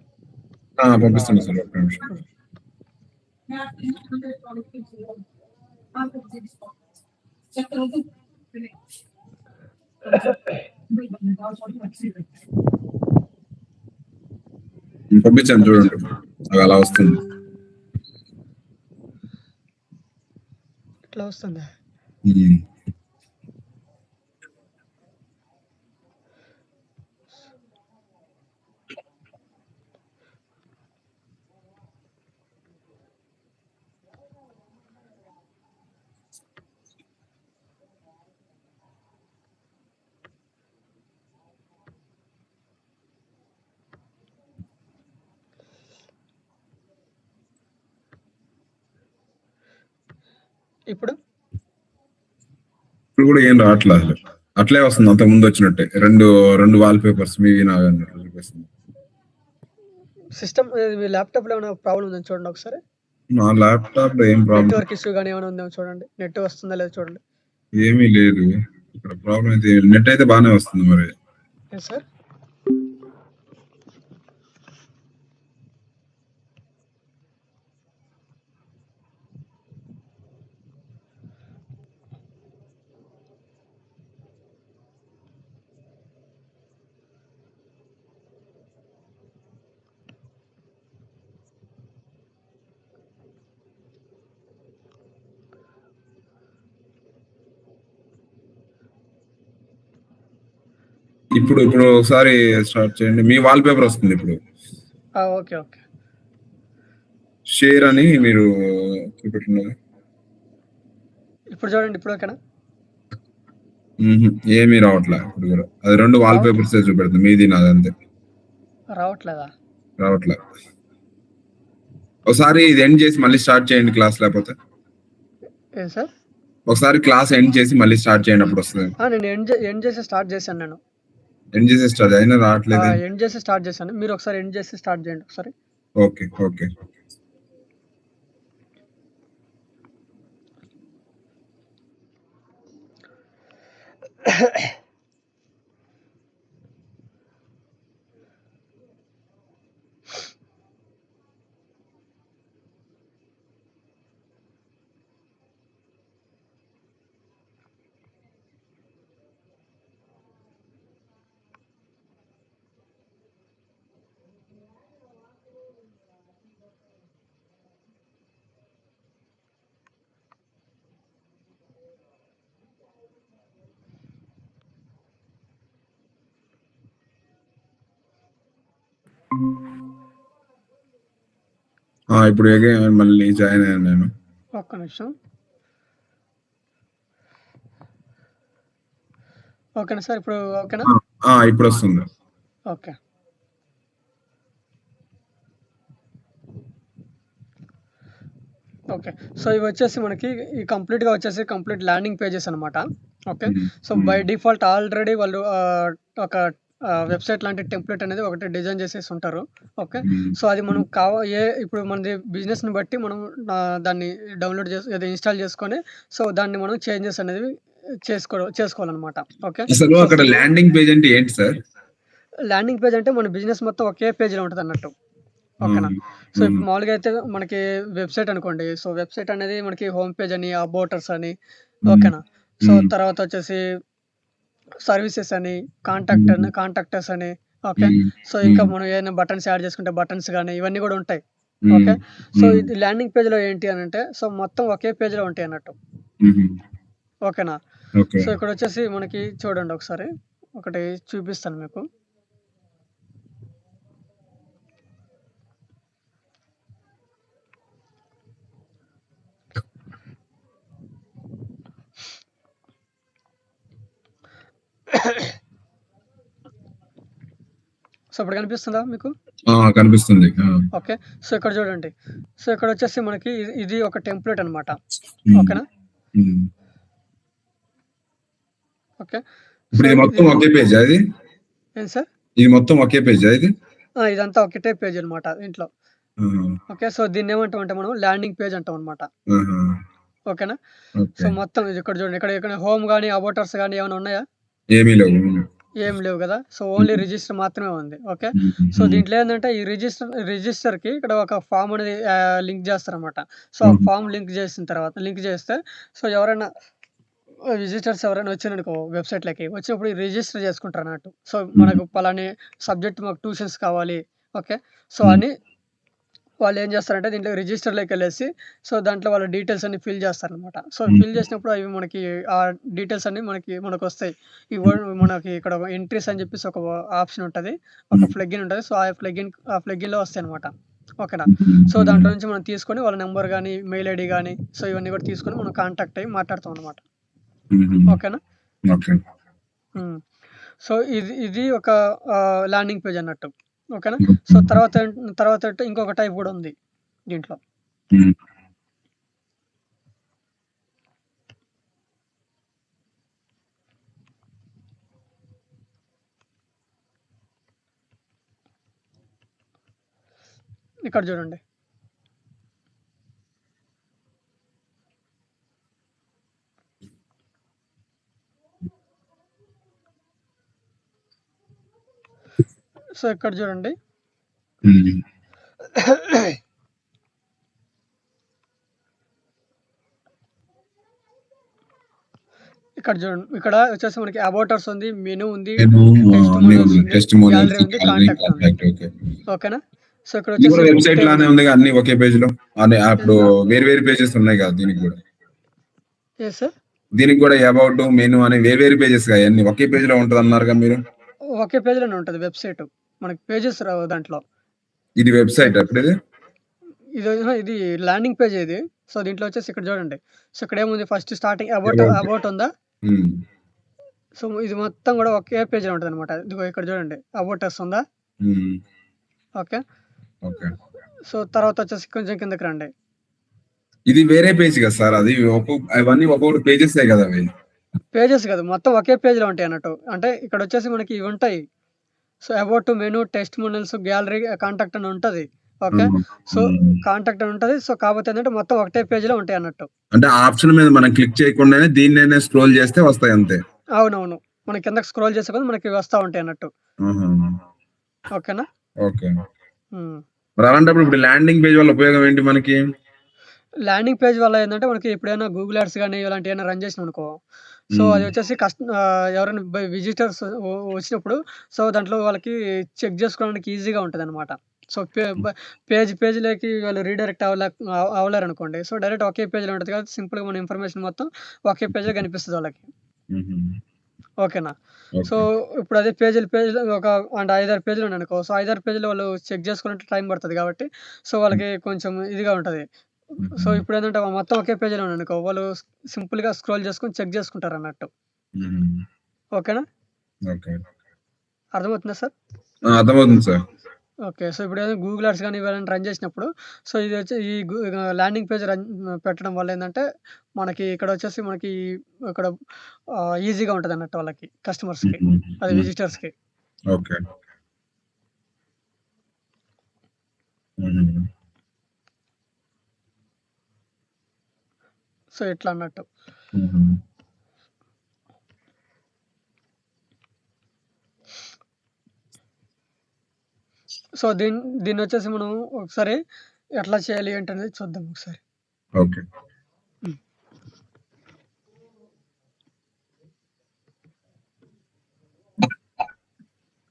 పంపిస్తున్నా సార్, ఒక్క నిమిషం. పంపించాను చూడండి, అది అలా వస్తుంది. ఇట్లా వస్తుందా? ఇప్పుడు? ఇప్పుడు కూడా ఏం రావట్లేదు అసలు. అట్లే వస్తుంది అంతకు ముందు వచ్చినట్టే. రెండు వాల్ పేపర్స్ మీవి నావి అన్నట్లు చూపిస్తుంది. సిస్టమ్ మీ ల్యాప్‌టాప్‌లో ఏమైనా ప్రాబ్లమ్ ఉందా చూడండి ఒకసారి. నా ల్యాప్‌టాప్ లో ఏం ప్రాబ్లం నెట్‌వర్క్ ఇష్యూ గాని ఏమైనా ఉందేమో చూడండి. నెట్ వస్తుందా లేదా చూడండి. ఏమీ లేదు. ఇక్కడ ప్రాబ్లం అయితే నెట్ అయితే బానే వస్తుంది మరి. ఏం సార్? ఇప్పుడు ఒకసారి స్టార్ట్ చేయండి. మీ వాల్ పేపర్ వస్తుంది ఇప్పుడు. ఓకే. ఓకే. షేర్ అని మీరు చూపెట్టున్నారు. ఇప్పుడు చూడండి, ఇప్పుడు ఓకేనా? ఏమీ రావట్లే ఇప్పుడు కూడా. అది 2 వాల్ పేపర్స్ చూపెడుతుంది, మీది నాది అంతే. రావట్లేదా? రావట్లే. ఒకసారి ఇది ఎండ్ చేసి మళ్ళీ స్టార్ట్ చేయండి క్లాస్, లేకపోతే ఏం సార్? ఒకసారి క్లాస్ ఎండ్ చేసి మళ్ళీ స్టార్ట్ చేయండి, అప్పుడు వస్తుంది. నేను ఎండ్ చేసి స్టార్ట్ చేశాను నేను. ఎండ్ చేసి స్టార్ట్ అయినా రావట్లేదు. ఎండ్ చేసి స్టార్ట్ చేశాను. మీరు ఒకసారి ఎండ్ చేసి స్టార్ట్ చేయండి ఒకసారి. ఓకే. ఇప్పుడు అగైన్ మళ్ళీ జాయిన్ అయ్యాను నేను. ఒక్క నిమిషం. ఓకేనా సార్? ఇప్పుడు ఓకేనా? ఇప్పుడు వస్తుంది. ఓకే. ఓకే. సో ఇవొచ్చేసి మనకి ఈ కంప్లీట్‌గా వచ్చేసి కంప్లీట్ ల్యాండింగ్ పేజెస్ అనమాట. Okay. So by default already వాళ్ళు ఒక వెబ్‌సైట్ లాంటి టెంప్లేట్ అనేది ఒకటి డిజైన్ చేసేసి ఉంటారు. ఓకే. సో అది మనం ఇప్పుడు మనది బిజినెస్‌ని బట్టి మనం దాన్ని డౌన్‌లోడ్ అదే ఇన్‌స్టాల్ చేసుకొని సో దాన్ని మనం చేంజెస్ అనేవి చేసుకోవాలనమాట. ఓకే. అసలు అక్కడ ల్యాండింగ్ పేజ్ అంటే ఏంటి సార్? ల్యాండింగ్ పేజ్ అంటే మన బిజినెస్ మొత్తం ఒకే పేజ్‌లో ఉంటదన్నట్టు. ఓకేనా? సో ఇప్పుడు మామూలుగా అయితే మనకి వెబ్‌సైట్ అనుకోండి. సో వెబ్‌సైట్ అనేది మనకి హోమ్ పేజ్ అని, అబౌటర్స్ అని ఓకేనా? సో తర్వాత వచ్చేసి సర్వీసెస్ అని, కాంటాక్టర్స్ అని ఓకే. సో ఇంకా మనం ఏదైనా బటన్స్ యాడ్ చేసుకుంటే బటన్స్ గాని ఇవన్నీ గూడా ఉంటాయి. ఓకే. సో ఇది ల్యాండింగ్ పేజ్‌లో ఏంటి అనంటే సో మొత్తం ఒకే పేజ్‌లో ఉంటాయన్నట్టు. ఓకేనా? ఓకే. సో ఇక్కడొచ్చేసి మనకి చూడండి ఒకసారి. ఒకటి చూపిస్తాను మీకు. సో ఇప్పుడు కనిపిస్తుందా మీకు? కనిపిస్తుంది. ఓకే. సో ఇక్కడ చూడండి. సో ఇక్కడొచ్చేసి మనకి ఇది ఒక టెంప్లేట్ అనమాట. ఓకేనా? ఓకే. ఇప్పుడు ఇది మొత్తం ఒకే పేజా ఇది? ఏంటి సార్? ఇది మొత్తం ఒకే పేజా ఇది? ఇదంతా ఒకటే పేజ్ అనమాట దీంట్లో. ఓకే. సో దీన్నేమంటామంటే మనం ల్యాండింగ్ పేజ్ అంటామనమాట. ఓకేనా? సో మొత్తం ఇది ఇక్కడ చూడండి. ఇక్కడ హోమ్ గాని, అబౌటర్స్ గాని ఏమైనా ఉన్నాయా? ఏమీ లేవు. ఏం లేవు గదా! సో ఓన్లీ రిజిస్టర్ మాత్రమే ఉంది. ఓకే. సో దీంట్లో ఏందంటే ఈ రిజిస్టర్‌కి ఇక్కడ ఒక ఫార్మ్ అనేది లింక్ చేస్తారనమాట. సో ఆ ఫార్మ్ లింక్ చేస్తే సో ఎవరైనా విజిటర్స్ ఎవరైనా వచ్చారనుకో వెబ్‌సైట్‌లకి వచ్చినప్పుడు రిజిస్టర్ చేసుకుంటారన్నట్టు. సో మనకు పలాని సబ్జెక్ట్ మాకు ట్యూషన్స్ కావాలి. ఓకే. సో అని వాళ్ళేం చేస్తారంటే దీంట్లో రిజిస్టర్‌లోకెళ్ళేసి సో దాంట్లో వాళ్ళ డీటెయిల్స్ అన్నీ ఫిల్ చేస్తారనమాట. సో ఫిల్ చేసినప్పుడు అవి మనకి ఆ డీటెయిల్స్ అన్నీ మనకొస్తాయి. మనకి ఇక్కడ ఎంట్రీస్ అని చెప్పేసి ఒక ఆప్షన్ ఉంటది. ఒక ప్లగిన్ ఉంటది. సో ఆ ప్లగిన్‌లో వస్తాయనమాట. ఓకేనా? సో దాంట్లో నుంచి మనం తీసుకొని వాళ్ళ నంబర్ గాని, మెయిల్ ఐడీ గాని సో ఇవన్నీ కూడా తీసుకొని మనం కాంటాక్ట్ అయ్యి మాట్లాడతాం అనమాట. ఓకేనా? ఓకే. సో ఇది ఒక ల్యాండింగ్ పేజ్ అన్నట్టు. ఓకేనా? సో తర్వాత ఇంకొక టైప్ గూడా ఉంది దీంట్లో. ఇక్కడ చూడండి. సో ఇక్కడ చూడండి. ఇక్కడ చూడండి. ఇక్కడ వచ్చేసి మనకి అబౌటర్స్ ఉంది, మెనూ ఉంది, టెస్టిమోనియల్స్ ఉంది, కాంటాక్ట్ ఉంది. ఓకేనా? సో ఇక్కడ వచ్చేసి వెబ్‌సైట్ లానే ఉందిగా అన్ని ఒకే పేజ్‌లో. అప్పుడు వేరు పేజెస్ ఉన్నాయి కదా దీనికి కూడా. Yes sir. దీనికి కూడా అబౌట్, మెనూ అని వేరు పేజెస్‌గా అన్ని ఒకే పేజ్‌లో ఉంటదన్నారుగా మీరు? ఒకే పేజ్‌లోనే ఉంటది వెబ్‌సైట్. మనకి పేజెస్ రావు దాంట్లో. ఇది వెబ్‌సైట్ అప్పుడిది? ఇది ల్యాండింగ్ పేజ్ ఇది. సో దీంట్లో వచ్చేసి ఇక్కడ చూడండి. సో ఇక్కడ ఏముంది ఫస్ట్ స్టార్టింగ్ అబౌట్ ఉందా? సో ఇది మొత్తం కూడా ఒకే పేజ్‌లో ఉంటదన్నమాట. ఇదిగో ఇక్కడ చూడండి. అబౌటర్స్ ఉందా? ఓకే. సో తర్వాత వచ్చేసి కొంచెం కిందకి రండి. ఇది వేరే పేజ్ కదా సార్. అది అవన్నీ ఒక్కొక్కటి పేజెసే కదా అవి. పేజెస్ కాదు. మొత్తం ఒకే పేజ్‌లో ఉంటాయి అన్నట్టు. అంటే ఇక్కడ వచ్చేసి మనకి ఇవి ఉంటాయి. So about, menu, testimonials, gallery, contact అని ఉంటది. ఓకే. సో కాంటాక్ట్ అని ఉంటది. సో కాకపోతే ఏంటంటే మొత్తం ఒకటే పేజ్‌లో ఉంటాయి అన్నట్టు. అంటే ఆప్షన్ మీద మనం క్లిక్ చేయకుండానే దీన్నే స్క్రోల్ చేస్తే వస్తాయి అంతే. అవునవును. మనం కిందకి స్క్రోల్ చేసే కొద్దీ మనకి వస్తా ఉంటాయి అన్నట్టు. ఓకేనా? ఓకే. మరి అలాంటప్పుడు ఇప్పుడు ల్యాండింగ్ పేజ్ వల్ల ఉపయోగం ఏంటి మనకి? ల్యాండింగ్ పేజ్ వల్ల ఏందంటే మనకి ఎప్పుడైనా గూగుల్ యాడ్స్ గాని ఇలాంటివి ఏమైనా రన్ చేసినామనుకో సో అది వచ్చేసి ఎవరైనా విజిటర్స్ వచ్చినప్పుడు సో దాంట్లో వాళ్ళకి చెక్ చేసుకోవడానికి ఈజీగా ఉంటదనమాట. సో పేజ్‌లోకి వాళ్ళు రీడైరెక్ట్ అవ్వలేరనుకోండి. సో డైరెక్ట్ ఒకే పేజ్‌లో ఉంటది కాబట్టి సింపుల్‌గా మన ఇన్ఫర్మేషన్ మొత్తం ఒకే పేజ్‌లో కనిపిస్తది వాళ్ళకి. ఓకేనా. So, okay. ఇప్పుడు అదే పేజీలు ఒక అంటే 5, 6 పేజీలు ఉన్నాయనుకో. సో, 5, 6 పేజీలు వాళ్ళు చెక్ జేసుకోవాలంటే టైం పడతది గాబట్టి, సో, హ్మ్. వాళ్ళకి కొంచెం ఇదిగా ఉంటది. సో, హుహు. ఇప్పుడేందంటే మొత్తం ఒకే పేజీలో ఉన్నాయనుకో, వాళ్ళు సింపుల్‌గా స్క్రోల్ చేసుకొని చెక్ జేసుకుంటారన్నట్టు. హ్మ్. ఓకేనా? ఓకే. అర్థమవుతుందా సార్? ఆ! అర్థమవుతుంది సార్. ఓకే. సో, ఇప్పుడేదో గూగుల్ యాడ్స్ గాని ఇవన్నీ రన్ జేసినప్పుడు, సో, ఇదొచ్చి ఈ ల్యాండింగ్ పేజ్ పెట్టడం వల్లేందంటే, మనకి ఇక్కడొచ్చేసి మనకి ఇక్కడ ఈజీగా ఉంటదన్నట్టు వాళ్ళకి కస్టమర్స్‌కి. హుహు. అది హ్మ్. విజిటర్స్‌కి. ఓకే. హుహు. సో, ఇట్లా అన్నట్టు. హుహు. సో, దీన్నొచ్చేసి మనం ఒకసారి ఎట్లా చేయాలి ఏంటనేది చూద్దాం ఒకసారి. ఓకే. హ్మ్.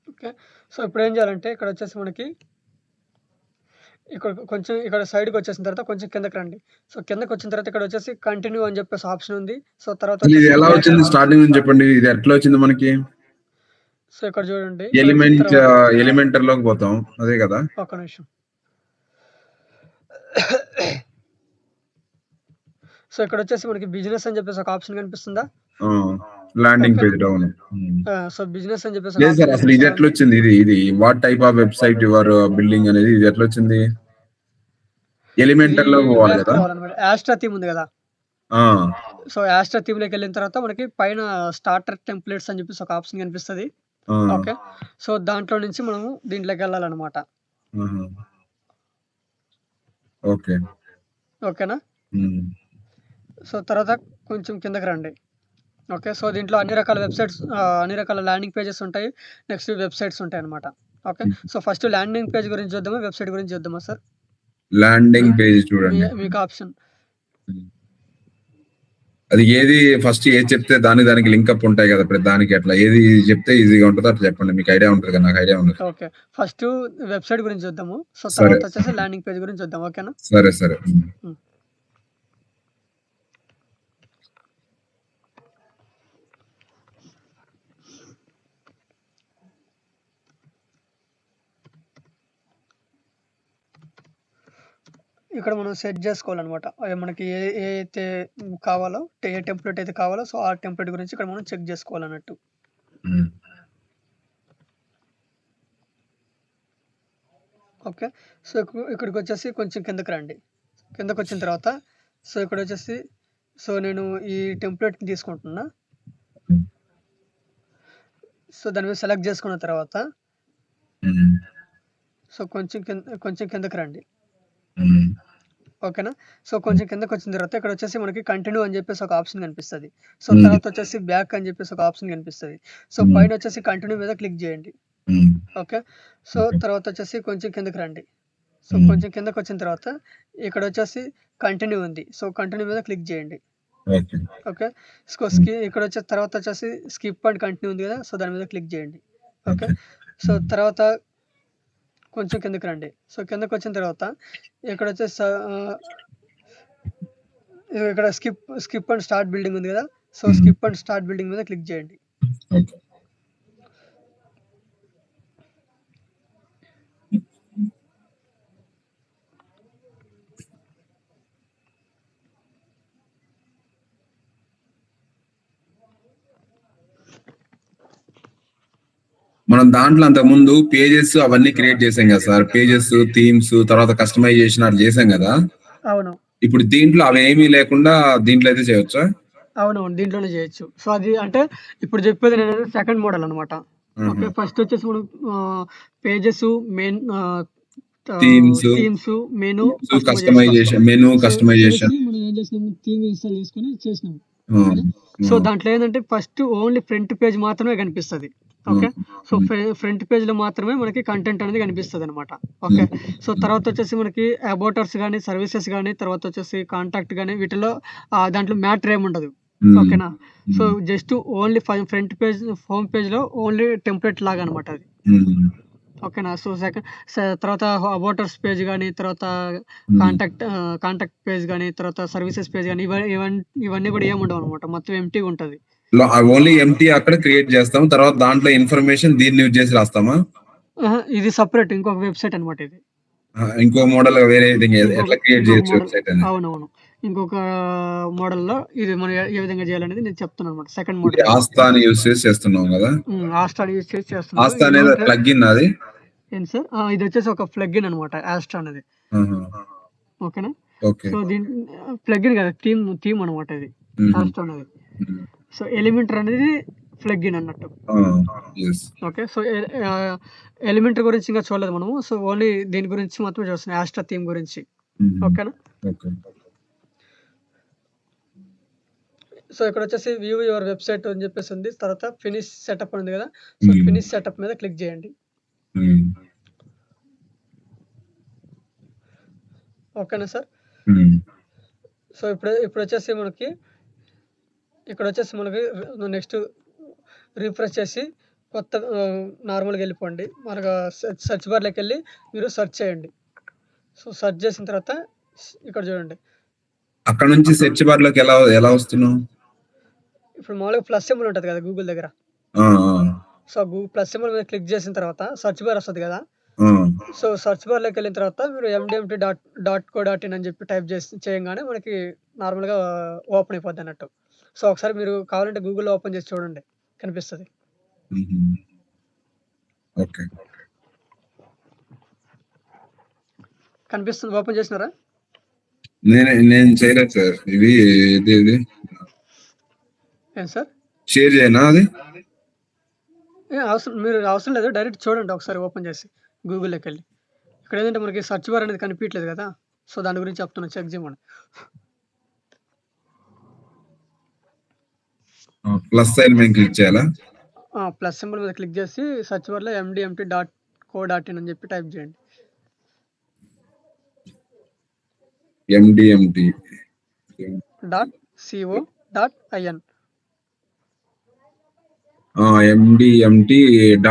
ఓకే. సో, ఇప్పుడేం జేయాలంటే ఇక్కడొచ్చేసి మనకి ఇక్కడ కొంచెం ఇక్కడ సైడ్‌కొచ్చేసిన తర్వాత కొంచెం కిందకి రండి. సో, కిందకొచ్చిన తర్వాత ఇక్కడొచ్చేసి కంటిన్యూ అని జెప్పేసి ఆప్షన్ ఉంది. సో, అసలు ఇది తర్వాతొచ్చేసి ఎలా బ్యాక్ వచ్చింది స్టార్టింగ్ నుంచి చెప్పండి. ఇది ఎట్లా వచ్చింది మనకి? సో, ఇక్కడ జూడండి. ఇక్కడొచ్చిన తర్వాత ఎలిమెంటర్‌లోకి పోతాం. అదే గదా! ఒక్క నిమిషం. సో, ఇక్కడొచ్చేసి మనకి బిజినెస్ అని జెప్పేసి ఒక ఆప్షన్ కనిపిస్తుందా? ఆ! Landing okay. Page down. హ్మ్. సో, బిజినెస్ అని జెప్పేసి ఒక లేదు సార్. ఆప్షన్ అసలు ఇది కనిపిస్తా ఉంది. ఎట్లొచ్చింది? ఇది what type of website you are building అనేది ఇది ఎట్లొచ్చింది? ఇది ఎలిమెంటర్‌లోకి పోవాలి బ్యాక్‌కి గదా! రావాలన్నమాట. యాస్ట్రా థీమ్ ఉంది గదా! ఆ! సో, యాస్ట్రా థీమ్‌లోకెళ్ళిన తర్వాత మనకి పైన స్టార్టర్ టెంప్లేట్స్ అని జెప్పేసి ఒక ఆప్షన్ కనిపిస్తది. ఆ! ఓకే. సో, దాంట్లో నుంచి మనము దీంట్లోకెళ్ళాలన్నమాట. ఆహా! ఓకే. ఓకేనా? హ్మ్. సో, తర్వాత కొంచెం కిందకి రండి. ఓకే. సో, దీంట్లో అన్ని రకాల ల్యాండింగ్ పేజెస్ ఉంటాయి. నెక్స్ట్ వెబ్‌సైట్స్ ఉంటాయన్నమాట. Okay. Hmm. So, first landing page గురించి చూద్దామా? వెబ్‌సైట్ గురించి చూద్దామా సార్? ల్యాండింగ్ పేజ్ చూడండి. మీకు ఆప్షన్. హ్మ్. అది ఏది ఫస్ట్ ఏది చెప్తే దానికి లింకప్ ఉంటాయి గదా! ప్రతి దానికి అట్లా ఏది చెప్తే ఈజీగా ఉంటదో అట్లా చెప్పండి. మీకు ఐడియా ఉంటది కదా! నాకు ఐడియా ఉండదు. ఓకే. ఫస్టు వెబ్‌సైట్ గురించి చూద్దాము. సో, సరే. తర్వాతొచ్చేసి ల్యాండింగ్ పేజ్ గురించి చూద్దాం. ఓకేనా? సరే. సరే. హ్మ్. హ్మ్. ఇక్కడ మనం సెట్ జేసుకోవాలనమాట. మనకి ఏ అయితే కావాలో, ఏ టెంప్లేట్ అయితే కావాలో, సో, ఆ టెంప్లేట్ గురించి ఇక్కడ మనం చెక్ జేసుకోవాలన్నట్టు. హ్మ్. ఓకే. సో, ఇక్కడికొచ్చేసి కొంచెం కిందకి రండి. కిందకొచ్చిన తర్వాత సో, ఇక్కడొచ్చేసి సో, నేను ఈ టెంప్లేట్‌ని తీసుకుంటున్నా. హ్మ్. సో, దాని మీద సెలెక్ట్ జేసుకున్న తర్వాత హ్మ్. సో, కొంచెం కిందకి రండి. హ్మ్. ఓకేనా? సో, హ్మ్. కొంచెం కిందకొచ్చిన తర్వాత ఇక్కడొచ్చేసి మనకి కంటిన్యూ అని జెప్పేసి ఒక ఆప్షన్ కనిపిస్తది. సో, హ్మ్. తర్వాతొచ్చేసి బ్యాక్ అని జెప్పేసి ఒక ఆప్షన్ కనిపిస్తది. సో, హ్మ్. పైనొచ్చేసి కంటిన్యూ మీద క్లిక్ జేయండి. హ్మ్. ఓకే. So, okay. తర్వాతొచ్చేసి కొంచెం కిందకి రండి. సో, హ్మ్. కొంచెం కిందకొచ్చిన తర్వాత ఇక్కడొచ్చేసి కంటిన్యూ ఉంది. సో, కంటిన్యూ మీద క్లిక్ జేయండి. ఓకే. ఓకే. హ్మ్. ఇక్కడొచ్చేసి తర్వాతొచ్చేసి స్కిప్ అండ్ కంటిన్యూ ఉంది గదా! సో, దాని మీద క్లిక్ జేయండి. ఓకే. ఓకే. So, hmm. తర్వాత కొంచెం కిందకి రండి. సో, కిందకొచ్చిన తర్వాత ఇక్కడొచ్చేసి ఇక్కడ స్కిప్ అండ్ స్టార్ట్ బిల్డింగ్ ఉంది గదా! సో, హ్మ్. స్కిప్ అండ్ స్టార్ట్ బిల్డింగ్ మీద క్లిక్ జేయండి. ఓకే. మనం దాంట్లో అంతకుముందు పేజెస్ అవన్నీ క్రియేట్ చేసాం కదా సార్. పేజెస్, థీమ్స్ తర్వాత కస్టమైజేషన్ అట్లా చేసాం గదా! అవును. ఇప్పుడు దీంట్లో అవేమీ లేకుండా దీంట్లో అయితే చేయొచ్చా? అవునవును. దీంట్లోనే జేయొచ్చు. సో, అది అంటే ఇప్పుడు జెప్పేది నేనైతే సెకండ్ మోడల్ అనమాట. ఓకే. ఆహా! ఫస్టొచ్చేసి మనం pages, main themes, themes, menu, customisation. Customisation, menu so, customisation. మనం ఏం చేసినాము థీమ్ ఇన్‌స్టాల్ చేసుకొని చేసినాం. ఆ! ఓకేనా? సో, ఆ! దాంట్లో ఏందంటే ఫస్ట్ ఓన్లీ ఫ్రంట్ పేజ్ మాత్రమే కనిపిస్తది. ఆ! ఓకే. సో, హ్మ్. ఫ్రంట్ పేజ్‌లో మాత్రమే మనకి కంటెంట్ అనేది కనిపిస్తదనమాట. ఓకే. హ్మ్. సో, తర్వాతొచ్చేసి మనకి అబౌటర్స్ గాని, సర్వీసెస్ గాని, తర్వాతొచ్చేసి కాంటాక్ట్ గాని వీటిలో దాంట్లో మ్యాటర్ ఏముండదు. హ్మ్. ఓకేనా? సో, హ్మ్. Just only front page, home పేజ్‌లో ఓన్లీ టెంప్లేట్ లాగా అనమాట అది. హ్మ్. ఓకేనా. సో, తర్వాత అబౌటర్స్ పేజ్ గాని, తర్వాత హ్మ్. కాంటాక్ట్ పేజ్ గాని, తర్వాత సర్వీసెస్ పేజ్ గాని ఇవన్నీ గూడా ఏముండవనమాట. మొత్తం ఎంప్టీగుంటది. ఓన్లీ ఎంటీ అక్కడ క్రియేట్ చేస్తాం. తర్వాత దాంట్లో ఇన్ఫర్మేషన్ దీన్ని యూజ్ చేసి రాస్తామా? ఇది సెపరేట్ ఇంకొక వెబ్‌సైట్ అనమాట ఇది. ఇంకో మోడల్ వేరే విధంగా ఎట్లా క్రియేట్ ఇంకొక చేయొచ్చు మోడల్ వెబ్‌సైట్ అని? అవునవును. ఇంకొక మోడల్‌లో ఇది మనం ఏ విధంగా చేయాలనేది నేను చెప్తున్నానన్నమాట. సెకండ్ ఇది మోడల్ ఇది. ఆస్తాని యూజ్ చేసి చేస్తున్నాం కదా? ఆస్ట్రా యూజ్ చేసి చేస్తున్నాను. ఆస్తా అనేది ప్లగిన్ అది? ఏంటి సార్? ఇదొచ్చేసి ఒక ప్లగిన్ అనమాట ఆస్ట్రా అనేది. ఆహా! ఓకేనా? ఓకే. సో ప్లగిన్ కాదు థీమ్ అనమాట ఇది. ఆస్ట్రా అనేది. సో ఎలిమెంటర్ అనేది ప్లగిన్ అన్నట్టు. యెస్. ఓకే. సో ఎలిమెంటర్ గురించి ఇంకా చూడలేదు మనము. సో ఓన్లీ దీని గురించి మాత్రమే చూస్తున్నాం. ఆస్ట్రా థీమ్ గురించి. ఓకేనా? ఓకే. సో ఇక్కడొచ్చేసి వ్యూ యువర్ వెబ్‌సైట్ అని చెప్పేసి ఉంది. తర్వాత ఫినిష్ సెటప్ ఉంది కదా! సో ఫినిష్ సెటప్ మీద క్లిక్ చేయండి. ఓకేనా సార్? సో ఇప్పుడొచ్చేసి మనకి ఇక్కడొచ్చేసి మనకి నెక్స్ట్ రిఫ్రెష్ చేసి కొత్త నార్మల్‌గా వెళ్ళిపోండి. మనకు సెర్చ్ బార్‌లోకెళ్ళి మీరు సెర్చ్ చేయండి. సో సెర్చ్ చేసిన తర్వాత ఇక్కడ చూడండి. అక్కడ నుంచి సెర్చ్ బార్‌లోకి ఎలా వస్తున్నావు? ఇప్పుడు మామూలుగా ప్లస్ సింబల్ ఉంటది కదా గూగుల్ దగ్గర. సో ప్లస్ సింబల్ మీద క్లిక్ చేసిన తర్వాత సెర్చ్ బార్ వస్తది కదా! సో సెర్చ్ బార్‌లోకెళ్ళిన తర్వాత మీరు mdmt.co.in అని చెప్పి టైప్ చేయంగానే మనకి నార్మల్‌గా ఓపెన్ అయిపోద్దన్నట్టు. సో ఒకసారి మీరు కావాలంటే గూగుల్‌లో ఓపెన్ చేసి చూడండి. కనిపిస్తది. ఓకే. కనిపిస్తుంది. ఓపెన్ చేసినారా? నేను చేయలేదు సార్. ఇది ఏం సార్? షేర్ చేయనా అది? అవసరం లేదు. డైరెక్ట్ చూడండి ఒకసారి ఓపెన్ చేసి గూగుల్‌లోకెళ్ళి. ఇక్కడ ఏంటంటే మనకి సెర్చ్ బార్ అనేది కనిపియట్లేదు కదా! సో దాని గురించి చెప్తున్నా. చెక్ చేయమని. ప్లస్ సైన్ మీద క్లిక్ చేయాలా? ప్లస్ సింబల్ మీద క్లిక్ చేసి సెర్చ్ బార్‌లో mdmt.co.in అని చెప్పి టైప్ చేయండి. mdmt. .co.in mdmt.co.in/wp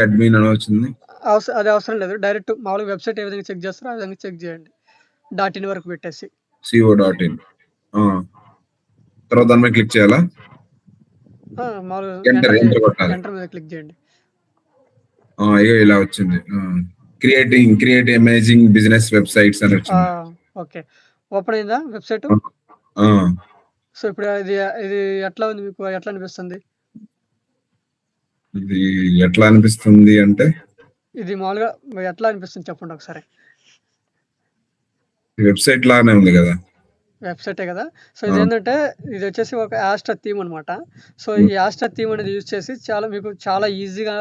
admin అని వచ్చింది. అది అవసరం లేదు. డైరెక్ట్ మామూలుగా వెబ్‌సైట్ ఏ విధంగా చెక్ చేస్తారో ఆ విధంగా చెక్ చేయండి. .in వరకు పెట్టేసి. co.in. తర్వాత దాని మీద క్లిక్ చేయాలా? మామూలుగా ఎంటర్ కొట్టాలి. ఎంటర్ మీద క్లిక్ చేయండి. ఇగో ఇలా వచ్చింది. క్రియేట్ అమేజింగ్ బిజినెస్ వెబ్‌సైట్స్ అని వచ్చింది. ఓకే. ఓపెన్ అయిందా వెబ్‌సైట్? సో ఇప్పుడు ఇది ఎట్లా ఉంది మీకు? ఎట్లా అనిపిస్తుంది? ఇది ఎట్లా అనిపిస్తుంది అంటే? ఇది మామూలుగా ఎట్లా అనిపిస్తుంది చెప్పండి ఒకసారి? వెబ్‌సైట్ లాగానే ఉంది కదా! వెబ్‌సైటే కదా! సో ఇదేంటంటే ఇది వచ్చేసి ఒక ఆస్ట్రా థీమ్ అనమాట. సో ఈ ఆస్ట్రా థీమ్ అనేది యూజ్ చేసి మీకు చాలా ఈజీగా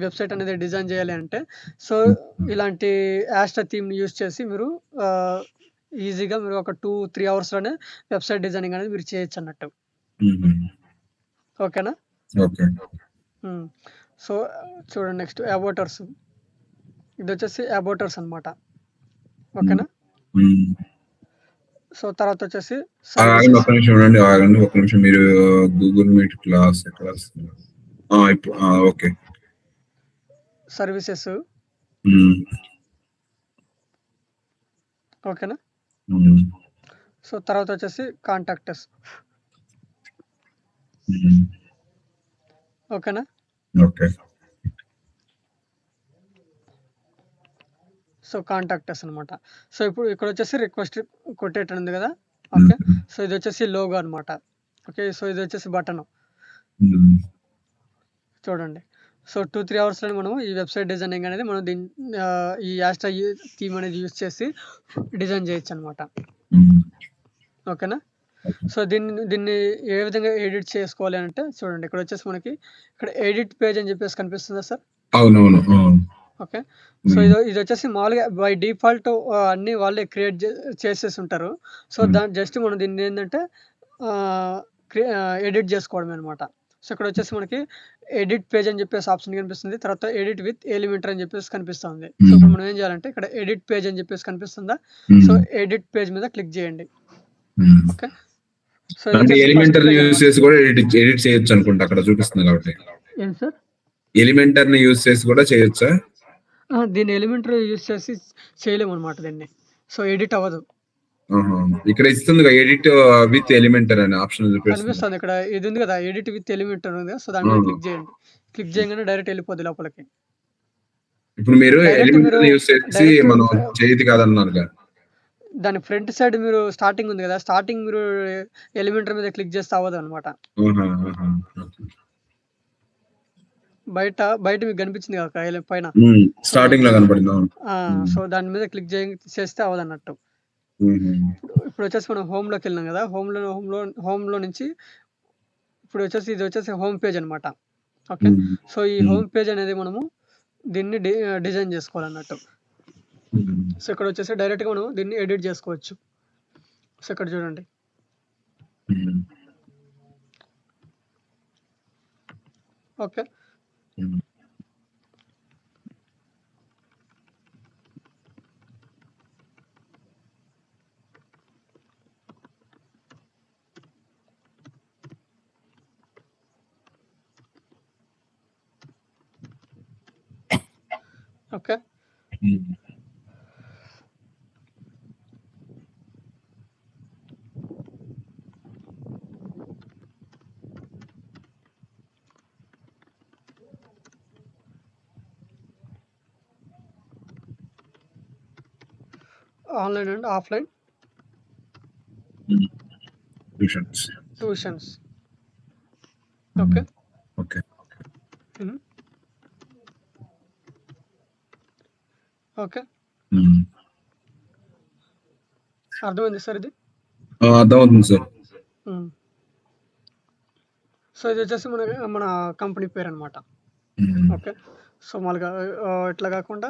వెబ్‌సైట్ అనేది డిజైన్ చేయాలి అంటే సో ఇలాంటి ఆస్ట్రా థీమ్‌ని యూజ్ చేసి మీరు ఈజీగా మీరు ఒక 2-3 అవర్స్‌లోనే వెబ్‌సైట్ డిజైనింగ్ అనేది మీరు చేయొచ్చన్నట్టు. ఓకేనా? ఓకే. సో చూడండి నెక్స్ట్ అబౌట్ అస్. ఇదొచ్చేసి అబౌట్ అస్ అనమాట. ఓకేనా? సో తర్వాత వచ్చేసి ఒక్క నిమిషం మీరు గూగుల్ మీట్ క్లాస్ ఎక్కడ వస్తుంది? ఇప్పుడు ఓకే. సర్వీసెస్. ఓకేనా? సో తర్వాత వచ్చేసి కాంటాక్ట్ అస్. ఓకేనా? ఓకే. సో కాంటాక్ట్ అస్ అనమాట. సో ఇప్పుడు ఇక్కడ వచ్చేసి రిక్వెస్ట్ కొట్టేట్ ఉంది కదా! ఓకే. సో ఇది వచ్చేసి లోగో అనమాట. ఓకే. సో ఇది వచ్చేసి బటన్. చూడండి. సో 2-3 అవర్స్‌లోనే మనం ఈ వెబ్‌సైట్ డిజైనింగ్ అనేది మనం ఈ ఆస్ట్రా థీమ్ అనేది యూజ్ చేసి డిజైన్ చేయొచ్చనమాట. ఓకేనా? సో దీన్ని ఏ విధంగా ఎడిట్ చేసుకోవాలి అంటే చూడండి ఇక్కడ వచ్చేసి మనకి ఇక్కడ ఎడిట్ పేజ్ అని చెప్పేసి కనిపిస్తుందా సార్? అవునవును. ఓకే. సో ఇది వచ్చేసి మామూలుగా బై డిఫాల్ట్ అన్నీ వాళ్ళే క్రియేట్ చేసేసి ఉంటారు. సో జస్ట్ మనం దీన్ని ఏంటంటే ఎడిట్ చేసుకోవడమే అనమాట. సో ఇక్కడ వచ్చేసి మనకి ఎడిట్ పేజ్ అని చెప్పేసి ఆప్షన్ కనిపిస్తుంది. తర్వాత ఎడిట్ విత్ ఎలిమెంటర్ అని చెప్పేసి కనిపిస్తుంది. సో ఇప్పుడు మనం ఏం చేయాలంటే ఇక్కడ ఎడిట్ పేజ్ అని చెప్పేసి కనిపిస్తుందా? సో ఎడిట్ పేజ్ మీద క్లిక్ చేయండి. ఓకే. సో ఎలిమెంటర్ యూస్ చేసి కూడా ఎడిట్ చేయొచ్చు అనుకుంటా అక్కడ చూపిస్తుంది కాబట్టి. ఏం సార్? ఎలిమెంటర్ ని యూస్ చేసి కూడా చేయొచ్చా? దీన్ని ఎలిమెంటర్ యూస్ చేసి చేయలేము అనమాట దీన్ని. సో ఎడిట్ అవ్వదు. ఆహా! ఇక్కడ ఇస్తుందిగా ఎడిట్ విత్ ఎలిమెంటర్ అనే ఆప్షన్ చూపిస్తుంది. కనిపిస్తుంది ఇక్కడ ఇది ఉంది కదా! ఎడిట్ విత్ ఎలిమెంటర్ ఉంది కదా! సో, దాని ఆ! మీద క్లిక్ చేయండి. క్లిక్ చేయంగానే డైరెక్ట్ ఎళ్ళిపోద్ది లోపలికి. ఇప్పుడు మీరు డైరెక్ట్ మీరు ఎలిమెంటర్‌ని యూజ్ చేసి డైరెక్ట్ మనం చేయది కాదన్నారుగా. దాని ఫ్రంట్ సైడ్ మీరు స్టార్టింగ్ ఉంది కదా! స్టార్టింగ్ మీరు ఎలిమెంటర్ మీద క్లిక్ చేస్తే అవ్వదనమాట. ఆహా! ఆహా! ఓకే. బయట మీకు కనిపించింది కదా! పైన. స్టార్టింగ్‌లో కనపడింది. అవును. ఆ! సో, దాని మీద క్లిక్ చేస్తే అవ్వదన్నట్టు. హుహు. ఇప్పుడొచ్చేసి మనం హోమ్‌లోకెళ్ళినాం కదా! హోమ్‌లో నుంచి ఇది వచ్చేసి హోమ్ పేజ్ అనమాట. ఓకే. హ్మ్. సో, ఈ హ్మ్. హోమ్ పేజ్ అనేది మనము దీన్ని డిజైన్ చేసుకోవాలన్నట్టు. హ్మ్. సో, ఇక్కడొచ్చేసి డైరెక్ట్‌గా మనం దీన్ని ఎడిట్ చేసుకోవచ్చు. సో, ఇక్కడ చూడండి. హ్మ్. ఓకే. హ్మ్. ఓకే. హ్మ్. ఆన్‌లైన్ అండ్ ఆఫ్‌లైన్ హ్మ్. ట్యూషన్స్. ట్యూషన్స్. హ్మ్. ఓకే. ఓకే. హ్మ్. ఓకే. హ్మ్. అర్థమైందా సార్ ఇది? ఆ! అర్థమవుతుంది సార్. హ్మ్. సో, ఇదొచ్చేసి మన కంపెనీ పేరనమాట. హ్మ్. ఓకే. సో, మాములుగా ఇట్లా కాకుండా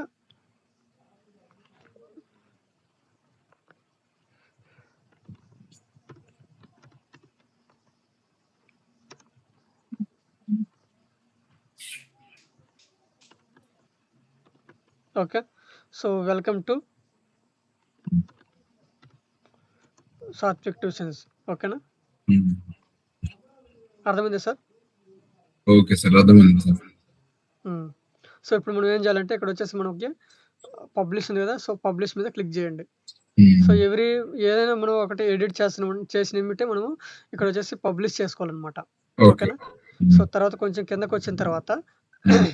okay. So, welcome to Satvik tuitions. ఓకేనా? హ్మ్. అర్థమైందా సార్? Okay sir. అర్థమైంది సార్. హ్మ్. సో, ఇప్పుడు మనం ఏం చేయాలంటే ఇక్కడొచ్చేసి మనకి పబ్లిష్ ఉంది కదా! సో, పబ్లిష్ మీద క్లిక్ చేయండి. So, hmm. ఏదైనా మనం ఒకటి ఎడిట్ చేసినెమ్మటే మనము ఇక్కడొచ్చేసి పబ్లిష్ చేసుకోవాలనమాట. ఓకే. ఓకేనా? So, hmm. తర్వాత కొంచెం కిందకొచ్చిన తర్వాత హ్మ్.